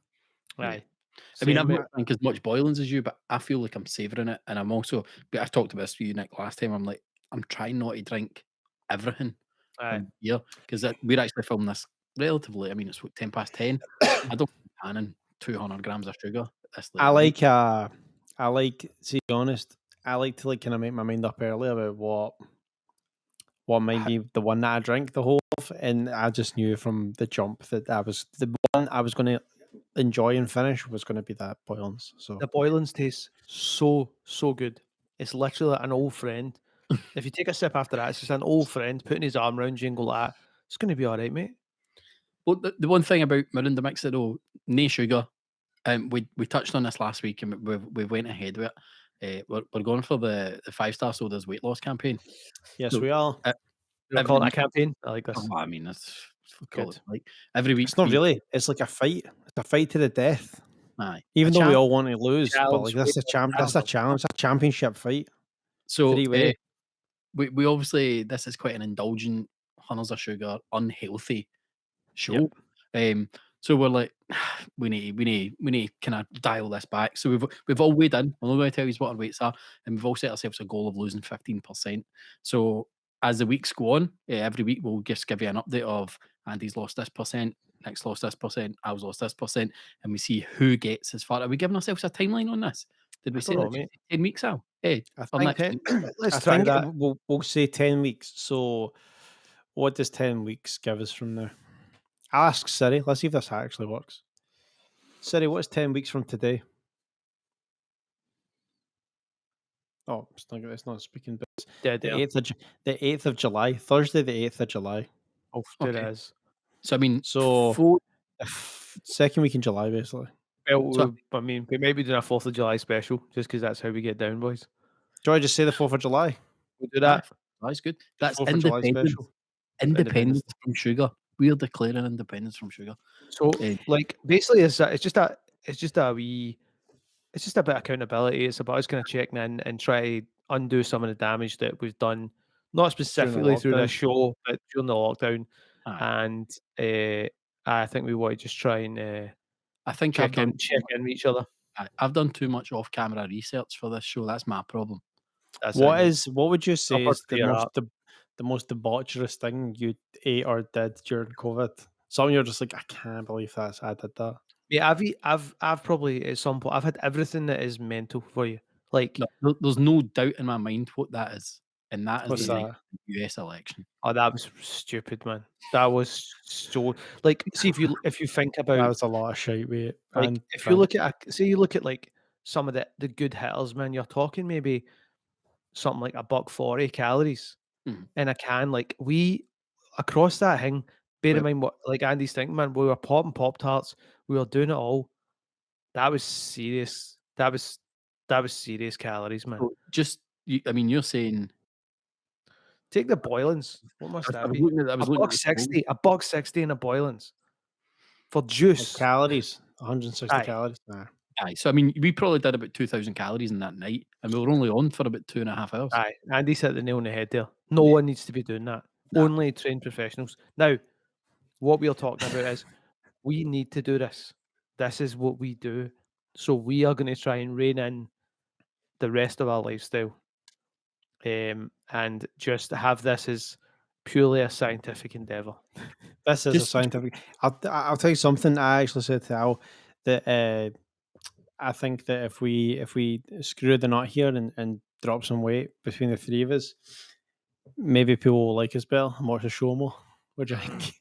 Yeah. Aye. I mean, Same, I've mate. not drank as much Boylans as you, but I feel like I'm savouring it. And I'm also, I talked about this with you, Nick, last time. I'm like, I'm trying not to drink everything Aye. from beer because we're actually filming this relatively. I mean, it's what, 10:10. I don't think I'm canning 200 grams of sugar at this late I at night. like, to be honest, I like to like kind of make my mind up early about what might be the one that I drink the whole of, and I just knew from the jump that the one I was going to enjoy and finish was going to be that Boylans. So The Boylans taste so good. It's literally like an old friend. If you take a sip after that, it's just an old friend putting his arm around you and go like that. It's going to be all right, mate. Well, the one thing about Mirinda Mix it though, no sugar. We touched on this last week and we went ahead with it. We're going for the 5-star sodas weight loss campaign. yes, So, we are. You want to call it a campaign? I like this. Oh, I mean, that's call Good. it like every week. It's not really. It's like a fight. It's a fight to the death. Aye. Even though we champ- all want to lose, but challenge, like that's a challenge. challenge. It's a championship fight. So Three-way. we obviously this is quite an indulgent, hundreds of sugar, unhealthy show. So we're like, we need to kind of dial this back. So we've all weighed in. We're not going to tell you what our weights are, and we've all set ourselves a goal of losing 15%. So as the weeks go on, every week we'll just give you an update of Andy's lost this percent, Nick's lost this percent, I've lost this percent, and we see who gets as far. Are we giving ourselves a timeline on this? Did we I say don't know, that mate. 10 weeks out? Hey, I or think next week? Let's I try think that. we'll say 10 weeks. So what does 10 weeks give us from now? I'll ask Siri. Let's see if this actually works. Siri, what's 10 weeks from today? Oh, it's not speaking, but it's Dead the there. 8th of July, Thursday, the 8th of July. Oh, there Okay. it is. So I mean, So four, second week in July, basically. Well, So- I mean, we may be doing a 4th of July special just because that's how we get down, boys. Do I just say the 4th of July? We'll do that. that's good. That's 4th of July independence. special. Independence from sugar. We're declaring independence from sugar. So, Eh, like, basically, it's just a bit of accountability. It's about us kind of checking in and try to undo some of the damage that we've done, not specifically through lockdown. this show, but during the lockdown. Aye. And I think we want to just try and I think I've check done in with each other. I've done too much off-camera research for this show. That's my problem. That's it, mate. What would you say Upper is the tier most up. the most debaucherous thing you ate or did during COVID? Something you're just like, I can't believe I did that. Yeah, I've probably at some point I've had everything that is mental for you. Like, No, there's no doubt in my mind what that is, and that is What's the night that? of the US election. oh, that was stupid, man. That was so like. See if you think That about was a lot of shite, mate. like And if you look at you look at like some of the good hitters, man. You're talking maybe something like $140 calories Mhm. in a can. Like we across that thing. Bear in Well- mind what like Andy's thinking, man. We were popping Pop-Tarts. We were doing it all. That was serious. That was serious calories, man. So just, I mean, you're saying Take the Boylans. What must I that was be? looking at, I was looking at the $1.60. $1.60 in a Boylans for like juice. calories, 160 Aye. calories. Nah. Aye, so I mean, we probably did about 2,000 calories in that night, and we were only on for about 2.5 hours. Aye, Andy's hit the nail on the head there. No one needs to be doing that. Nah. Only trained professionals. Now, what we're talking about is we need to do this. This is what we do. So we are going to try and rein in the rest of our lifestyle, and just have this as purely a scientific endeavor. This is a scientific. I'll tell you something. I actually said to Al that I think that if we screw the nut here and drop some weight between the three of us, maybe people will like us better and watch the show more. What do you think?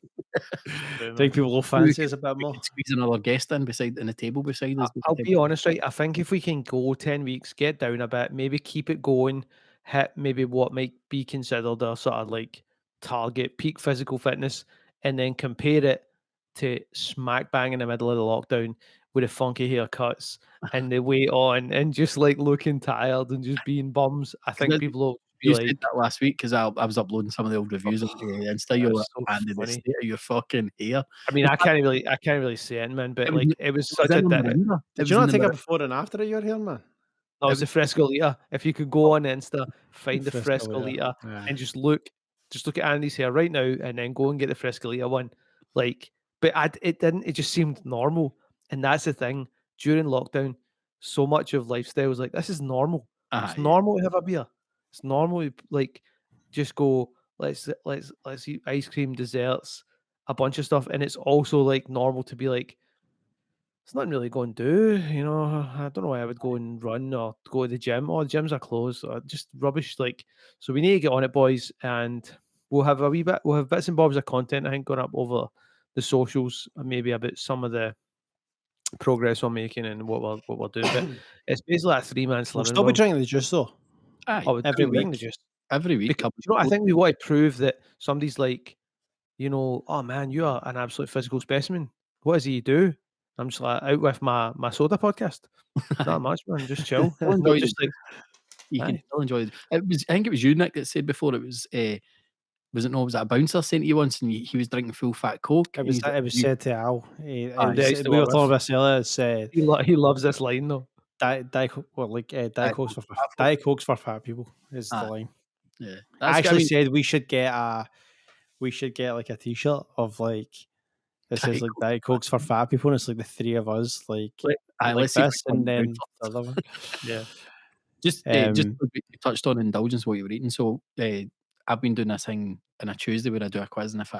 I think people will fancy us a bit We more. could squeeze another guest in the table beside us. I'll be honest, right? I think if we can go 10 weeks, get down a bit, maybe keep it going, hit maybe what might be considered a sort of like target peak physical fitness, and then compare it to smack bang in the middle of the lockdown with the funky haircuts and the weight on and just like looking tired and just being bums. I think that- people will be You like, said that last week because I was uploading some of the old reviews on Insta. You're like, so Andy, the funny. state of your fucking hair. I mean, I can't really say it, man, but It was- like it was It such was a in the di- Mirinda. It Did was you in not the take a Mirinda. before and after of your hair, man? No, it's the Fresco Lita. If you could go on Insta, find the Fresco Fresco Lita. Lita, Aye. and just look Just look at Andy's hair right now, and then go and get the Frescolita one. Like, but it didn't. It just seemed normal, and that's the thing. During lockdown, so much of lifestyle was like, this is normal. It's Yeah. normal to have a beer. It's normal to, like, just go. Let's eat ice cream, desserts, a bunch of stuff, and it's also like normal to be like, it's nothing really going to do. I don't know why I would go and run or go to the gym. Oh, the gyms are closed. Or just rubbish. Like, so we need to get on it, boys, and we'll have a wee bit. We'll have bits and bobs of content, I think, going up over the socials, and maybe about some of the progress we're making and what we're doing. But it's basically a 3-man We'll slimming. still be drinking the juice though. Aye, I would every bring week. the juice. every week. Because, I think we want to prove that somebody's like, oh man, you are an absolute physical specimen. What does he do? I'm just like out with my soda podcast. Not much, man. Just chill. enjoy Just like, you can aye. still enjoy it. I think it was you, Nick, that said before it was was it a bouncer saying to you once and he was drinking full fat Coke? It was said to Al. Aye. We I used to were love talking about this. this earlier. Said He loves this line though. Diet Cokes for Diet Cokes for fat people is the line. Yeah, I actually said we should get like a T-shirt of like this is like Diet Cokes for fat people, and it's like the three of us like let's see this, which one and then we the other one. Yeah. Just you touched on indulgence while you were eating. So I've been doing this thing on a Tuesday where I do a quiz, and if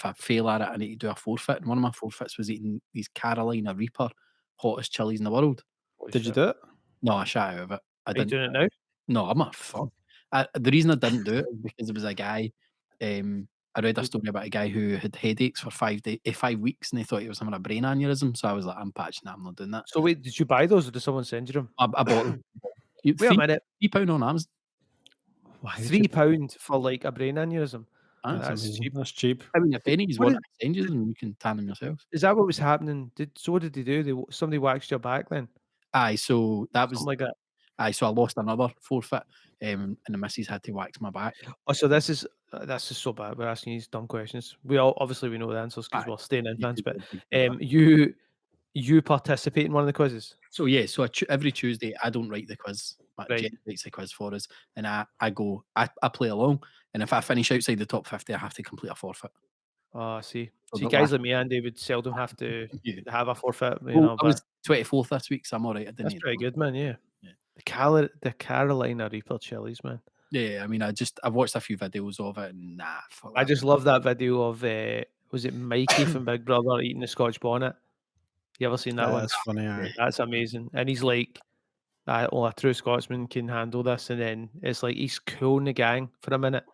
I fail at it, I need to do a forfeit. And one of my forfeits was eating these Carolina Reaper hottest chilies in the world. Did you do it? No, I shy out of it. I Are you didn't. doing it now? No, I'm not fuck. The reason I didn't do it was because there was a guy. I read a story about a guy who had headaches for 5 weeks, and he thought he was having a brain aneurysm. So I was like, I'm patching that. I'm not doing that. So wait, did you buy those or did someone send you them? I bought them. Wait a minute. £3 on Amazon. £3 for like a brain aneurysm. That's cheap. That's cheap. I mean, if anybody's What want to send you them, you can tan them yourself. Is that what was happening? What did they do? Somebody waxed your back then? Aye, so that was Something like that. Aye, so I lost another forfeit, and the missus had to wax my back. Oh, so that's just so bad. We're asking these dumb questions. We obviously know the answers because we're staying in fans. But you participate in one of the quizzes. So yeah, so every Tuesday I don't write the quiz. Right. Jen writes the quiz for us, and I play along. And if I finish outside the top 50, I have to complete a forfeit. Oh, I see. So See, the guys last- like me, Andy, would seldom have to have a forfeit. Well, I was 24th this week, so I'm all right. I didn't That's need pretty it. good, man. Yeah. Yeah. The Carolina Reaper chilies, man. Yeah, I mean, I've watched a few videos of it, and fuck I that. just love that video of was it Mikey from Big Brother eating the Scotch bonnet? You ever seen that one? That's funny. Aye. That's amazing. And he's like, a true Scotsman can handle this. And then it's like he's cooling the gang for a minute.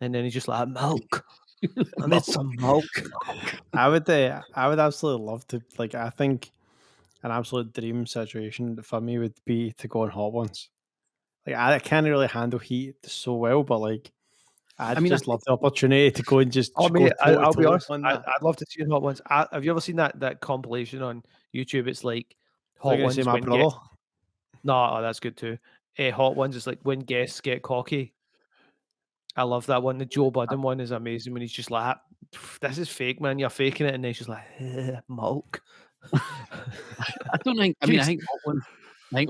And then he's just like, milk. I need some milk. I would absolutely love to. Like, I think an absolute dream situation for me would be to go on Hot Ones. Like, I can't really handle heat so well, but like, I'd just love the opportunity to go and just. Oh, mate, I'll be honest. I'd I'd love to see Hot Ones. Have you ever seen that compilation on YouTube? It's like Hot Ones. My brother. No, that's good too. Hot Ones is like when guests get cocky. I love that one. The Joe Budden one is amazing when he's just like, "This is fake, man. You're faking it," and then he's just like, "Milk." I don't think. I mean, I think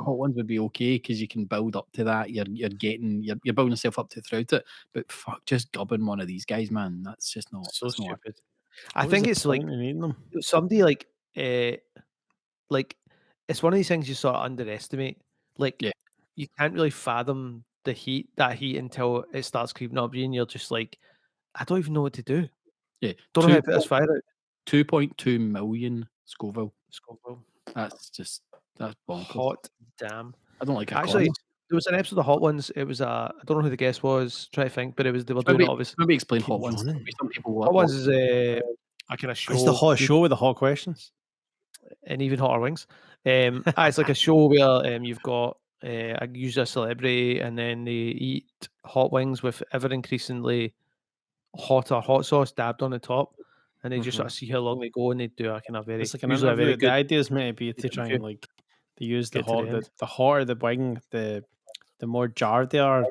Hot Ones would be okay because you can build up to that. You're building yourself up to throughout it. But fuck, just gubbing one of these guys, man. That's just not so that's stupid. Not, I think it's like somebody like it's one of these things you sort of underestimate. Like, you can't really fathom that heat until it starts creeping up you, and you're just like, I don't even know what to do. Yeah, don't know how to put this fire out. 2.2 million Scoville. That's bonkers. Hot damn. I don't like it. Actually, there was an episode of Hot Ones. It was I don't know who the guest was. Try to think, but they were doing it obviously. Maybe explain Hot Ones. Some people Hot Ones is a kind of show. It's the hot show with the hot questions and even hotter wings. It's like a show where you've got usually a celebrity, and then they eat hot wings with ever increasingly hotter hot sauce dabbed on the top, and they just sort of see how long they go, and they do a kind of very. It's like an interview. The idea is maybe to try and like they use the hotter the wing, the more jarred they are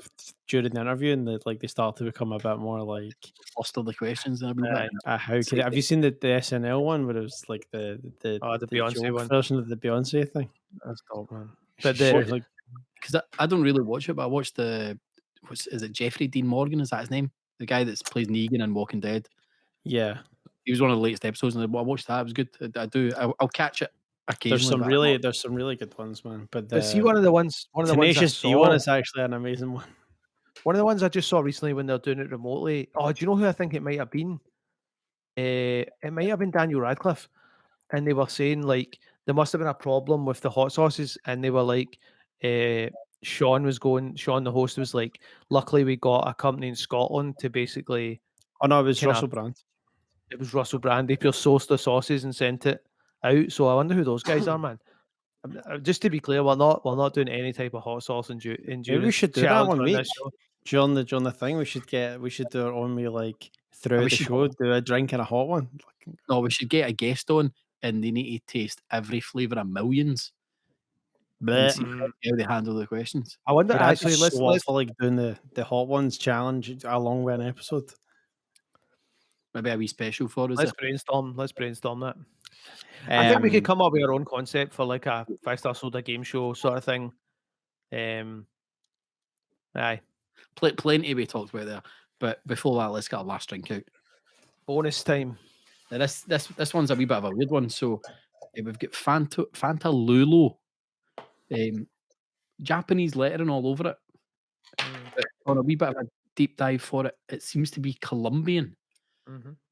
during the interview, and they start to become a bit more like fluster the questions and have you seen the SNL one where it was like the Beyonce one version of the Beyonce thing? That's dope, man. But because I don't really watch it, but I watched is it Jeffrey Dean Morgan? Is that his name? the guy that's plays Negan in Walking Dead. Yeah, He was one of the latest episodes, and I watched that. It was good. I do. I'll catch it occasionally. there's some really good ones, man. But But see, the one of the ones I Tenacious D one saw, is actually an amazing one. one of the ones I just saw recently when they're doing it remotely. Oh, do you know who I think it might have been? It might have been Daniel Radcliffe, and they were saying like there must have been a problem with the hot sauces, and they were like, Sean the host was like, luckily we got a company in Scotland to basically, Oh no, it was Kinda- Russell Brand. it was Russell Brand, they pure sourced the sauces and sent it out. So I wonder who those guys are, man. Just to be clear, we're not doing any type of hot sauce endurance. Maybe we should do that challenge one on week this show. during the thing. We should do our own. We like throughout we the should- show, do a drink and a hot one. No, we should get a guest on, and they need to taste every flavour of millions and Blech. see how they handle the questions. I wonder. Dude, I'd Actually, be let's so up for like doing the hot ones challenge along with an episode. Maybe a wee special for us. let's brainstorm. Let's brainstorm that. I think we could come up with our own concept for like a 5-star soda game show sort of thing. Aye. Plenty we talked about there. But before that, let's get our last drink out. Bonus time. Now this one's a wee bit of a weird one. So we've got Fanta Lulo, Japanese lettering all over it. But on a wee bit of a deep dive for it, it seems to be Colombian,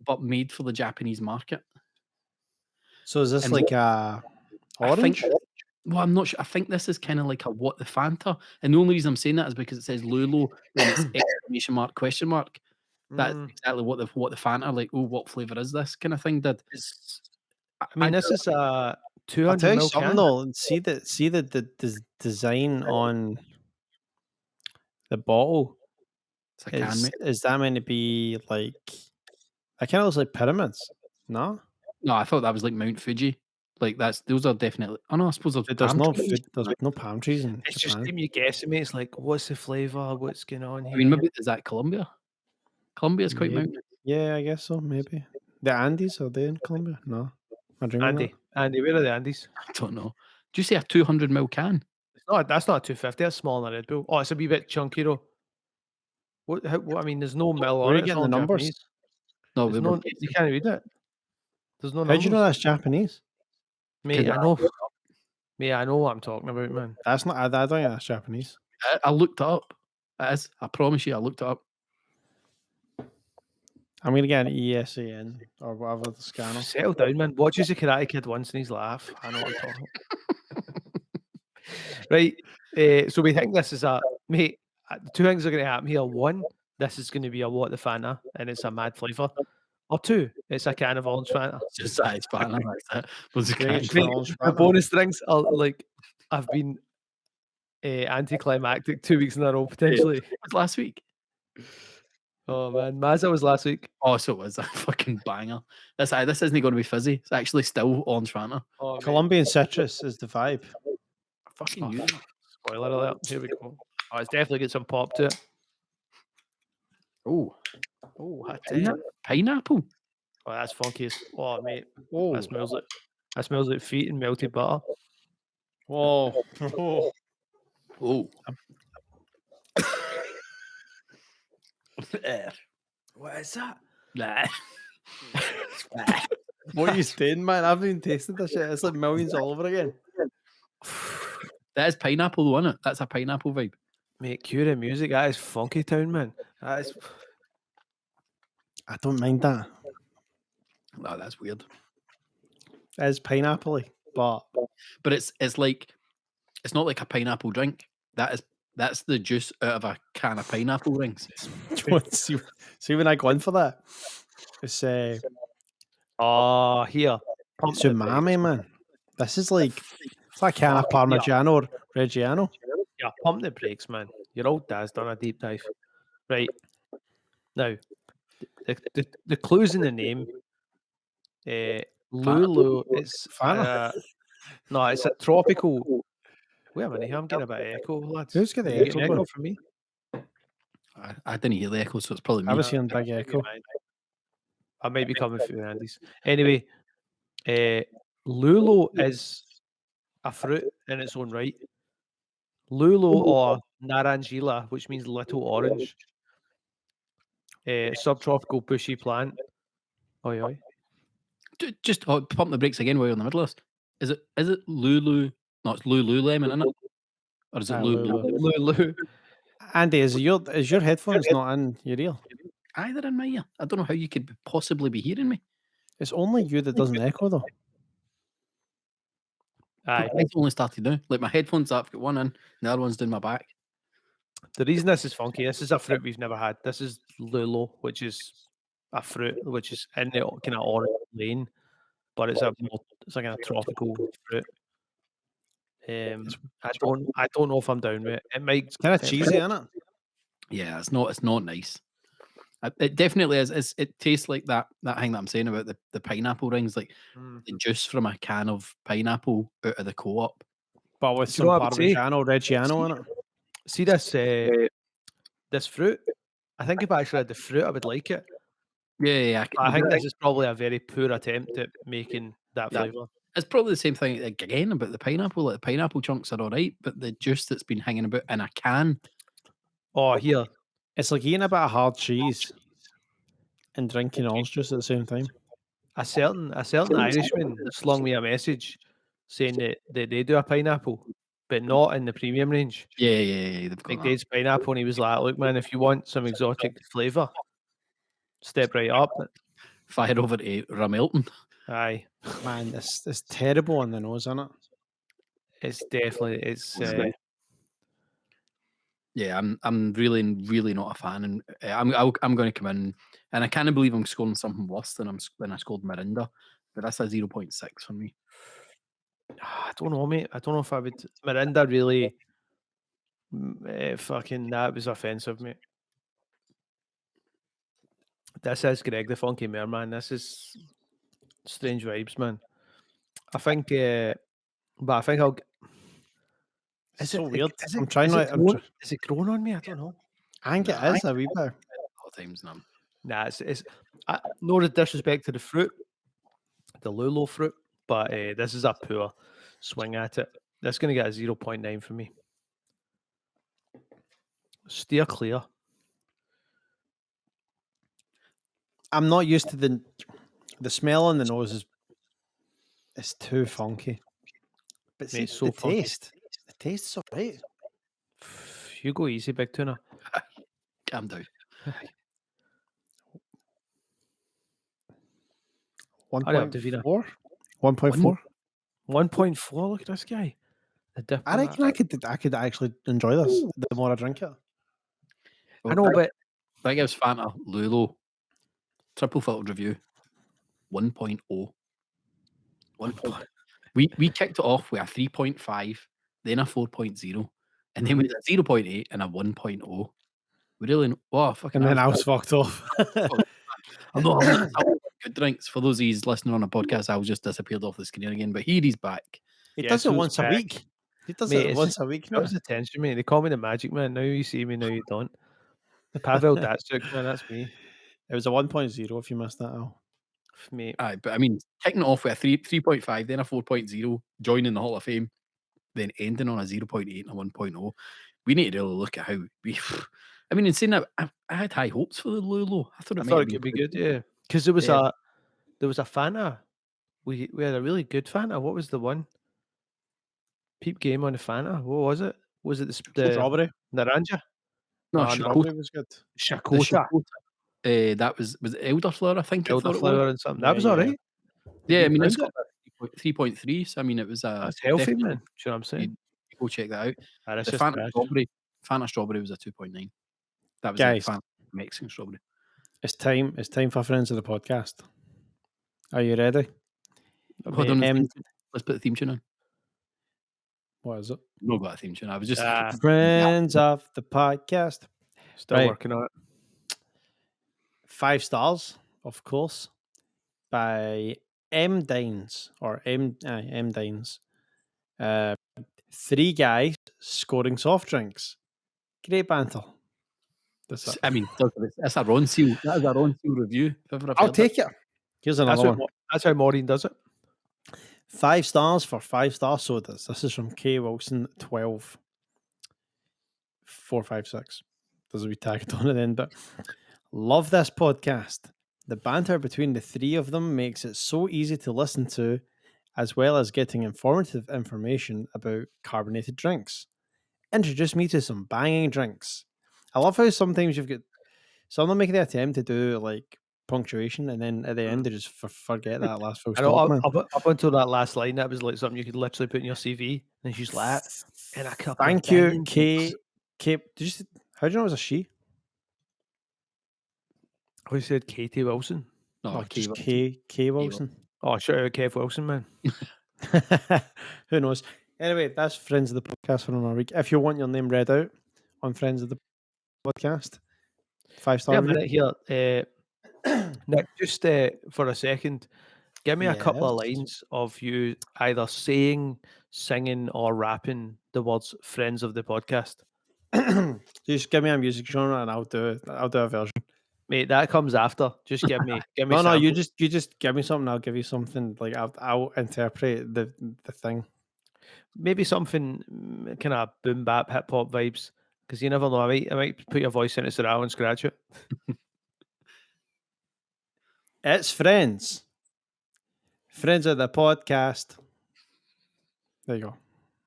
but made for the Japanese market. So is this And like a I think, orange? well, I'm not sure. I think this is kind of like a what the Fanta, and the only reason I'm saying that is because it says Lulo and it's exclamation mark question mark. That's exactly what the Fanta, like, oh, what flavour is this kind of thing did. I mean, this is a I'll 200 tell you ml something can. though. See the design on the bottle. It's a can, mate. Is that meant to be like? I kind of looks like pyramids. No, No, I thought that was like Mount Fuji. Like those are definitely. Oh no, I suppose there's there's palm no trees. food. There's no palm trees in It's just Japan. them you guessing, mate. It's like, what's the flavour? What's going on here? I mean, maybe is that Colombia? Colombia's quite Maybe. mountainous. Yeah, I guess so. Maybe the Andes, are they in Colombia? No, am I dreaming that? Andy, where are the Andes? I don't know. Do you say a 200 ml can? That's not a 250. That's smaller than a Red Bull. Oh, it's a wee bit chunky though. What I mean, there's no mil Where on are it. you It's getting all the numbers? Japanese. No, There's we were no, you can't read it. There's no How do numbers. you know that's Japanese? Mate, I know. Mate, I know what I'm talking about, man. That's not. I don't think that's Japanese. I looked it up. It is. I promise you, I looked it up. I'm gonna get an ESAN or whatever the scanner. Settle down, man. Watches the Karate Kid once and he's laugh. I know what I'm talking about. Right. So we think this is mate. Two things are going to happen here. One, this is going to be a what the Fanta, and it's a mad flavour. Or two, it's a can of orange Fanta. Just that it's Fanta. That's it. Was a Bring can. it to orange The Fanta. bonus drinks are like, I've been anticlimactic 2 weeks in a row potentially. It was last week. Oh man, Mazda was last week. Oh, so it was a fucking banger. This isn't going to be fizzy. It's actually still orange Fanta. Oh, mate. Colombian citrus is the vibe. I fucking knew that. Spoiler alert. Here we go. Oh, it's definitely got some pop to it. Oh, That's it. pineapple. Oh, that's funky. Oh, mate. Whoa, That smells like feet and melted butter. whoa, Oh. What is that? Nah. What are you saying, man? I've been tasting this shit. It's like millions all over again. That is pineapple, though, isn't it? That's a pineapple vibe. Mate, cue the music. That is funky town, man. That is. I don't mind that. No, that's weird. It is pineapple-y, but But it's like it's not like a pineapple drink. That's the juice out of a can of pineapple rings. see when I go in for that, it's Oh, here. Pump it's the umami, man. This is like it's like a can of Parmigiano or Reggiano. Yeah, pump the brakes, man. Your old dad's done a deep dive. Right. Now, the clues in the name. Lulu is Fanta. no, it's a tropical. Wait a minute, I'm getting a bit of echo, lads. Who's got the You getting echo, bro? from me? I didn't hear the echo, so it's probably I me. was hearing big echo. I might be coming through Andy's. Anyway, Lulo is a fruit in its own right. Lulo or Narangila, which means little orange. Subtropical bushy plant. Oi, oi. Just pump the brakes again while you're in the middle of this. Is it Lulu? No, it's Lululemon, isn't it? Or is it Lulu. Lulu? Lulu. Andy, is your headphones not in your ear? Either in my ear. I don't know how you could possibly be hearing me. It's only you that doesn't echo though. Aye. It's only started now. Like my headphones, I've got one in, and the other one's down my back. The reason this is funky, this is a fruit we've never had. This is Lulo, which is a fruit which is in the kind of orange lane, but it's like a tropical fruit. I don't know if I'm down with it. It might It's kind of cheesy, isn't it? Yeah, it's not nice. It definitely is. It tastes like that thing that I'm saying about the pineapple rings, like the juice from a can of pineapple out of the co-op. But with Do you some know what I would say? Parmigiano Reggiano in it. See this fruit. I think if I actually had the fruit, I would like it. Yeah. I think this is probably a very poor attempt at making that flavour. It's probably the same thing again about the pineapple. Like the pineapple chunks are all right, but the juice that's been hanging about in a can. Oh, here. It's like eating a bit of hard cheese and drinking orange juice at the same time. A certain Irishman slung me a message saying that they do a pineapple, but not in the premium range. Yeah. They've got Like that. Dave's pineapple, and he was like, "Look, man, if you want some exotic flavour, step right up." Fire over to Ramelton. Aye, Man, it's terrible on the nose, isn't it? it's definitely Yeah, I'm really not a fan, and I'm going to come in, and I can't believe I'm scoring something worse than I scored Mirinda, but that's a 0.6 for me. I don't know, mate. I don't know if I would. Mirinda really, fucking that was offensive, mate. This is Greg the Funky Mare, man. This is strange vibes, man. I think, but I think I'll. It's so weird. I'm trying to. Is it growing on me? I don't know. I think it is a wee bit. A lot of times now. Nah, it's no disrespect to the fruit, the Lulo fruit, but this is a poor swing at it. That's going to get a 0.9 for me. Steer clear. I'm not used to the smell on the nose is too funky. But see, Mate, so the funky. taste is alright. You go easy, big tuna. Calm down. 1.4? 1.4? 1.4. Look at this guy. I reckon I could actually enjoy this the more I drink it. I know, but I think it was Fanta Lulo triple filtered review 1.0. 1.0. We kicked it off with a 3.5, then a 4.0, and then we did a 0.8 and a 1.0. We really fucking. And then I was fucked off. I'm not good drinks. For those of you listening on a podcast, I was just disappeared off the screen again. But here he's back. He does it once a week. He does it once a week now. That was attention, mate. They call me the magic man. Now you see me, now you don't. Pavel Datsuk, man, that's me. It was a 1.0 if you missed that out. Mate. Aye, but I mean, kicking it off with a 3.5, then a 4.0, joining the Hall of Fame, then ending on a 0.8 and a 1.0. We need to really look at how we. I mean, in saying that, I had high hopes for the Lulo. I thought it could be good, yeah. Because there was a Fanta. We had a really good Fanta. What was the one? Peep game on the Fanta. What was it? Was it the strawberry? Naranja? No, strawberry was good. Shakota. That was it elderflower, I think. Elderflower and something. That was all right. Yeah, I mean, it's got 3.3, so I mean, it was that's healthy, man. Do you know what I'm saying? You go check that out. The Fanta strawberry was a 2.9. That was guys, Fanta Mexican strawberry. It's time for friends of the podcast. Are you ready? Hold on, let's put the theme tune on. What is it? No, got a theme tune. I was just friends of the podcast. Still working on it. 5 stars, of course, by M Dines or M Dines. 3 guys scoring soft drinks. Great banter. I mean, that's a Ron Seal. That is a Ron Seal review. I'll take it. Here's another one. That's how Maureen does it. 5 stars for 5-star sodas. This is from K Wilson 12. 456. There's a wee tag on it then, but Love this podcast. The banter between the three of them makes it so easy to listen to, as well as getting informative information about carbonated drinks. Introduce me to some banging drinks. I love how sometimes you've got some of them making the attempt to do like punctuation, and then at the end they just forget that last full I know stop, man. up until that last line, that was like something you could literally put in your CV. And she's like, and a couple Thank of you, banging drinks. Kate. How do you know it was a she? Who said Katie Wilson? No, Oh, just Kate K Wilson. Oh, shout out Kev Wilson, man. Who knows? Anyway, that's Friends of the Podcast for another week. If you want your name read out on Friends of the Podcast, 5-star Yeah, a review. minute here. Nick, just for a second, give me a couple of Yes. lines of you either saying, singing, or rapping the words "Friends of the Podcast." Just give me a music genre and I'll do a version. Mate, that comes after. Just give me No, you samples. just give me something. I'll give you something. Like I'll interpret the thing. Maybe something kind of boom bap hip hop vibes, because you never know. I might put your voice in it so that I won't scratch it. It's Friends of the Podcast. There you go.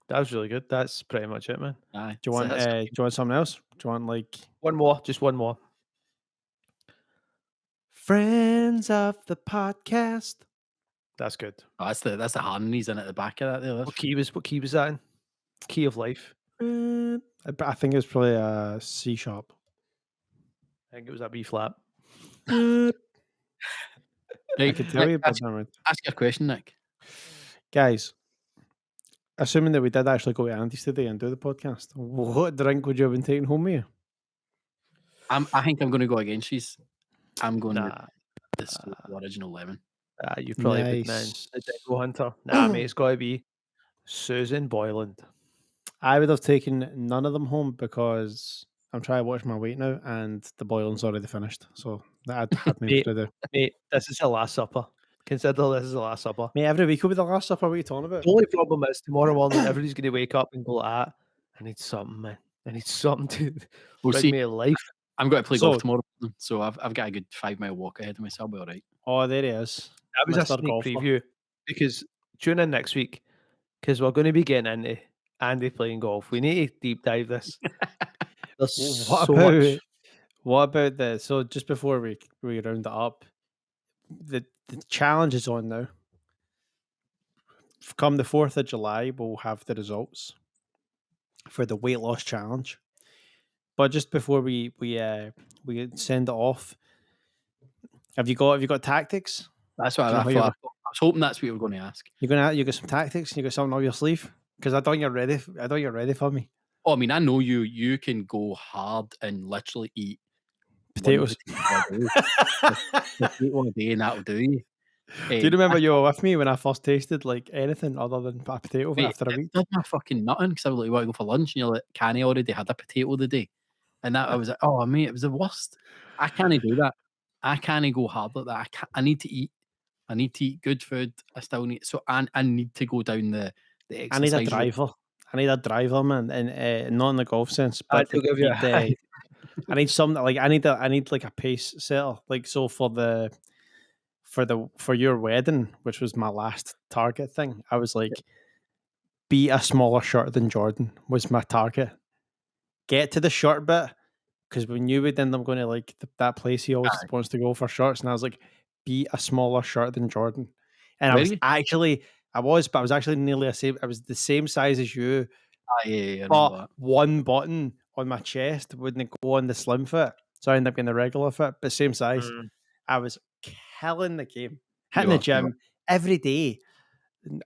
That was really good. That's pretty much it, man. Aye. Do you want something else? Do you want like One more, just one more. Friends of the Podcast? That's good. Oh, that's the harmonies in at the back of that there. What key was that in? Key of life. I think it's probably a C sharp. I think it was a B flat. I Right, could tell you, Nick, but ask, never mind. ask your question, Nick. Guys, assuming that we did actually go to Andy's today and do the podcast, what drink would you have been taking home with you? I think I'm going to go against she's. I'm going Nah, with the original lemon. you probably put Nice. the Dingo Hunter. Nah, mate, it's got to be Susan Boylan. I would have taken none of them home because I'm trying to watch my weight now and the Boylan's already finished. So that had me Mate. to do. Mate, this is the last supper. Consider this is the last supper. Mate, every week will be the last supper. What are you talking about? The only problem is tomorrow morning everybody's going to wake up and go like that. I need something, man. I need something to We'll bring see. me to life. I'm going to play So- golf tomorrow, so I've got a good 5-mile walk ahead of myself. I'll be all right. Oh, there he is. That was a Mr. sneak Golfer. preview because tune in next week because we're going to be getting into Andy playing golf. We need to deep dive this. There's What so about much. what about the so just before we round it up, the challenge is on now. Come the 4th of July, we'll have the results for the weight loss challenge. But just before we send it off, have you got tactics? That's what Do you know I how thought. I was hoping that's what you were going to ask. You got some tactics? You got something up your sleeve? Because I don't you're ready. I don't you're ready for me. Oh, I mean, I know you. You can go hard and literally eat Potatoes. potato a day, and that'll do you. Do you remember you were with me when I first tasted like anything other than a potato Mate, after a it week? did my fucking nutting because I was like, "Want to go for lunch?" And you're like, "Can I already had a potato today?" And that I was like, "Oh, mate, it was the worst. I can't do that. I can't go hard like that. I need to eat. I need to eat good food. I still need so I need to go down the I exercise. need a route. driver. I need a driver, man, and not in the golf sense, I but do give you a I need something like I need like a pace setter. Like so for your wedding, which was my last target thing, I was like, be a smaller shirt than Jordan was my target. Get to the shirt bit because we knew we'd end up going to like that place he always Aye. wants to go for shirts, and I was like, be a smaller shirt than Jordan, and I Were was you? actually I was actually nearly the same. I was the same size as you. Yeah, I know But that. one button on my chest wouldn't go on the slim fit, so I ended up getting the regular fit, but same size. I was killing the game, hitting the You are. gym every day.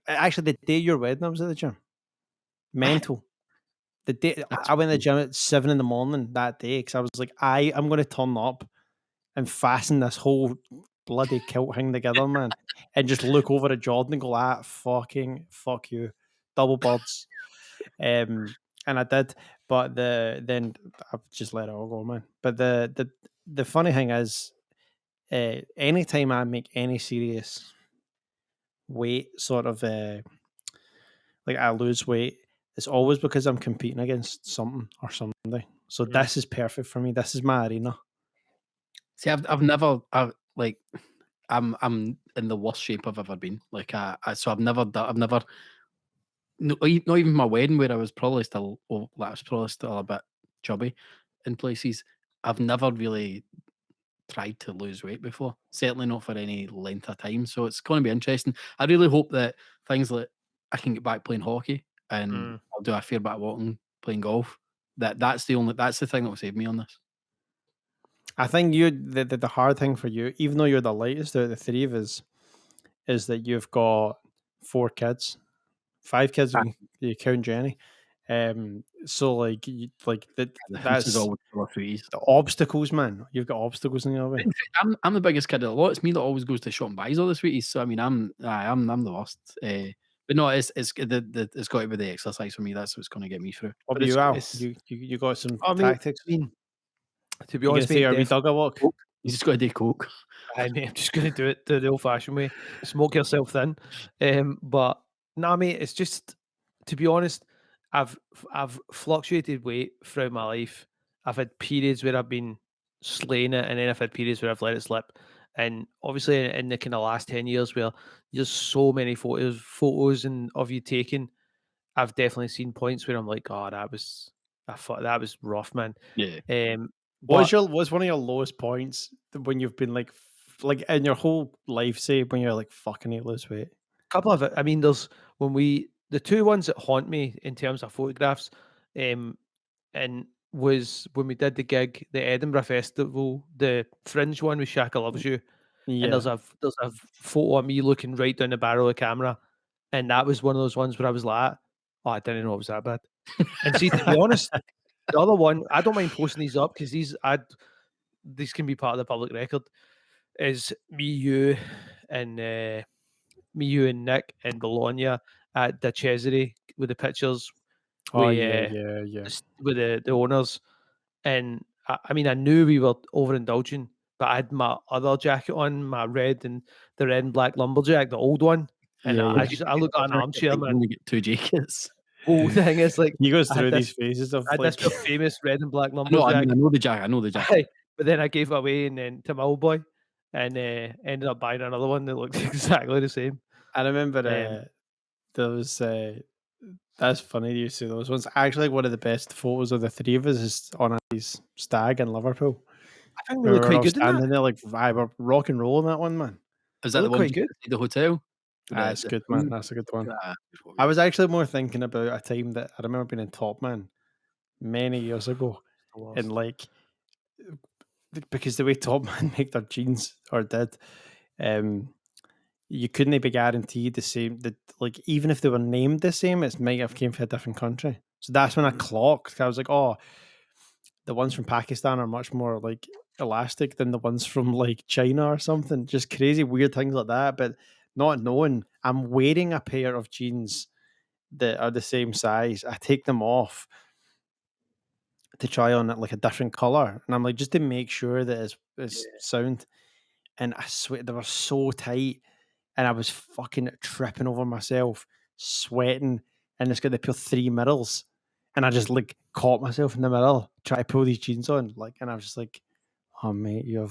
Actually, the day your wedding, I was at the gym. Mental. The day That's I went to the cool. gym at 7 a.m. that day because I was like, I'm going to turn up and fasten this whole bloody kilt thing together, man, and just look over at Jordan and go, fuck you, double birds. And I did, but then I've just let it all go, man. But the funny thing is, anytime I make any serious weight sort of like I lose weight, it's always because I'm competing against something or somebody. So this is perfect for me. This is my arena. See, I've never I'm in the worst shape I've ever been. Like so I've never not even my wedding where I was probably still a bit chubby in places. I've never really tried to lose weight before. Certainly not for any length of time. So it's going to be interesting. I really hope that things like I can get back playing hockey and I'll do a fair bit of walking, playing golf. That's the thing that will save me on this. I think the hard thing for you, even though you're the lightest out of the three of us, is that you've got 4 kids, 5 kids if you count Jenny. So like The house that's is always full of sweeties. the obstacles, man. You've got obstacles in your way. I'm the biggest kid of the lot. It's me that always goes to shop and buys all the sweeties. So I mean, I'm the worst. But no, it's got to be the exercise for me. That's what's going to get me through. What But about you, Al? it's- You got some I mean, tactics? I mean, to be You gonna honest, take mate, a wee dugger walk? You just got to do coke. I'm just going to do it the old-fashioned way, smoke yourself thin. But nah, mate, it's just, to be honest, I've fluctuated weight throughout my life. I've had periods where I've been slaying it, and then I've had periods where I've let it slip. And obviously, in the kind of last 10 years, where there's so many photos and of you taken, I've definitely seen points where I'm like, oh, that was rough, man. Yeah. What's one of your lowest points when you've been like in your whole life, say when you're like fucking hate lose weight? Couple of it. I mean, there's the two ones that haunt me in terms of photographs, and was when we did the gig, the Edinburgh Festival, the Fringe one with Shaka Loves You, and there's a photo of me looking right down the barrel of the camera, and that was one of those ones where I was like, oh, I didn't know it was that bad. And see, to be honest, the other one, I don't mind posting these up because these can be part of the public record. Is me, you and Nick and Bologna at the Cesare with the pictures. Oh with, yeah. With the owners, and I mean, I knew we were overindulging, but I had my other jacket on, my red and black lumberjack, the old one, and Yeah, I looked at an armchair, You man. only get 2 jackets. Whole thing is like He goes I had through this- these phases of I had like this real famous red and black I know lumberjack. I know the jacket. But then I gave it away and then to my old boy, and ended up buying another one that looked exactly the same. I remember there was that's funny you say those ones. Actually, one of the best photos of the three of us is on a stag in Liverpool. I think we look We're quite all good in that. standing there like we're rock and rolling that one, man. Is that the look one quite you good. the hotel? That's good, man. That's a good one. Ah, I was actually more thinking about a time that I remember being in Top Man many years ago, and like because the way Top Man make their jeans or did, you couldn't be guaranteed the same. That like even if they were named the same, it might have came from a different country. So that's when I clocked. I was like, oh, the ones from Pakistan are much more like elastic than the ones from like China or something. Just crazy weird things like that. But not knowing, I'm wearing a pair of jeans that are the same size. I take them off to try on like a different color, and I'm like just to make sure that it's sound. And I swear they were so tight, and I was fucking tripping over myself, sweating, and it's got the pure 3 mirrors, and I just like caught myself in the mirror trying to pull these jeans on, like, and I was just like, "Oh mate, you're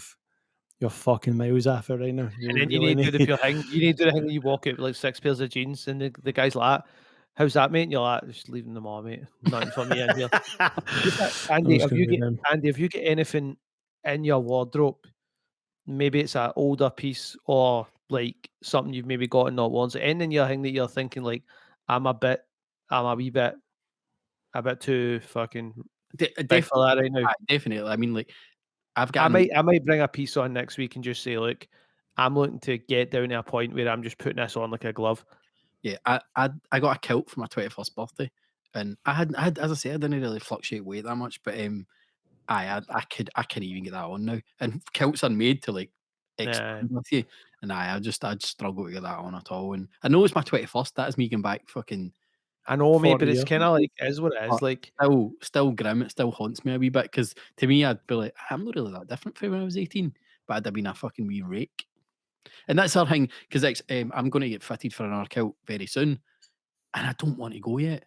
fucking miles off it right now." And then you need to do the pure thing. You need to do the thing when you walk out with like 6 pairs of jeans, and the guy's like, "How's that, mate?" And you're like, "Just leaving them all, mate. Nothing for me in here." Andy, have you got anything in your wardrobe? Maybe it's an older piece or like something you've maybe got and not worn. So anything in your thing that you're thinking like, I'm a wee bit too fucking big for that right now. Definitely. I mean, like I've got. I might bring a piece on next week and just say, look, I'm looking to get down to a point where I'm just putting this on like a glove. Yeah, I got a kilt for my 21st birthday, and I had as I said, I didn't really fluctuate weight that much, but I can't even get that on now. And kilts are made to like expand with you, and I'd struggle to get that on at all. And I know it's my 21st. That is me going back fucking. I know, mate, 40 but it's years. kind of like is what it is. Like Still grim. It still haunts me a wee bit because to me, I'd be like, I'm not really that different from when I was 18, but I'd have been a fucking wee rake. And that's our thing because I'm going to get fitted for another kilt very soon, and I don't want to go yet.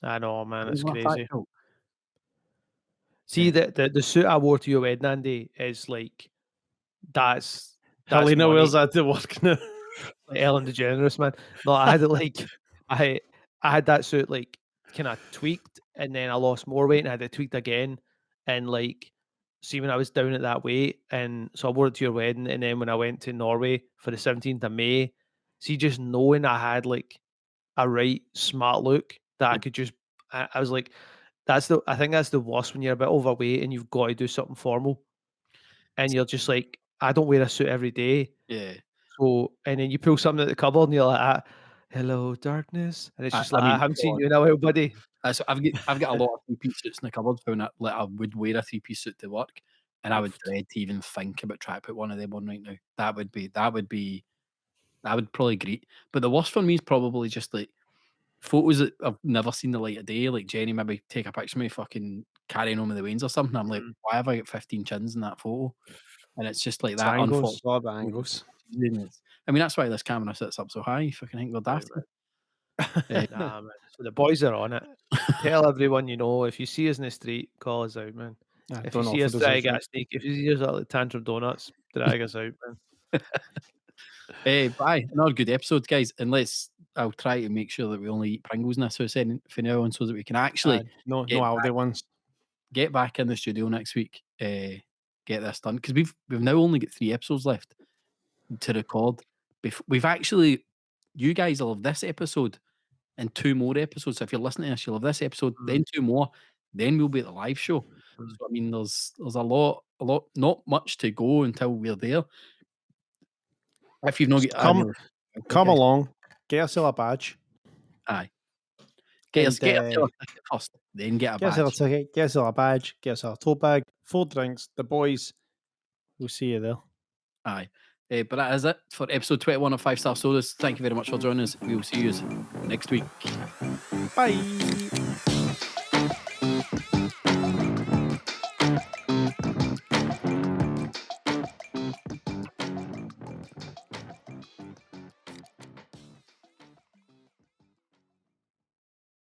I know, man, it's Love that crazy. kilt. See, the suit I wore to your wedding, Andy, is like that's Helena money. wears that to work now. Like Ellen DeGeneres, man. No, I had it like I had that suit like kind of tweaked, and then I lost more weight and I had it tweaked again. And like, see, when I was down at that weight, and so I wore it to your wedding, and then when I went to Norway for the 17th of May, see, just knowing I had like a right smart look that I could just, I was like, I think that's the worst when you're a bit overweight and you've got to do something formal, and you're just like, I don't wear a suit every day. Yeah. So, and then you pull something out the cupboard and you're like, hello, darkness. And it's just like, I haven't seen you in a while, buddy. So I've got a lot of three-piece suits in the cupboard. When I would wear a three-piece suit to work, and I would dread to even think about trying to put one of them on right now. That would probably grate. But the worst for me is probably just like photos that I've never seen the light of day. Like Jenny maybe take a picture of me fucking carrying on with the wains or something. I'm like, why have I got 15 chins in that photo? And it's just like that. Angles, a lot of angles. I mean, that's why this camera sits up so high. You fucking think we're daft. Nah, man. So the boys are on it. Tell everyone you know. If you see us in the street, call us out, man. If you see us drag a sneak, if you see us at like Tantrum Donuts, drag us out, man. Bye. Another good episode, guys. And I'll try to make sure that we only eat Pringles in this house for now on, so that we can actually no Aldi ones. Get back in the studio next week. Get this done, because we've now only got 3 episodes left to record. We've actually, you guys will have this episode and 2 more episodes. So if you're listening to this, you'll have this episode, then 2 more, then we'll be at the live show. So I mean, there's a lot, not much to go until we're there. If you've not got come along, get yourself a badge. Aye. Get yourself a ticket first, then get a badge. Get yourself a badge, get yourself a tote bag, 4 drinks, the boys. We'll see you there. Aye. But that is it for episode 21 of 5 Star Sodas. Thank you very much for joining us. We will see you next week. Bye.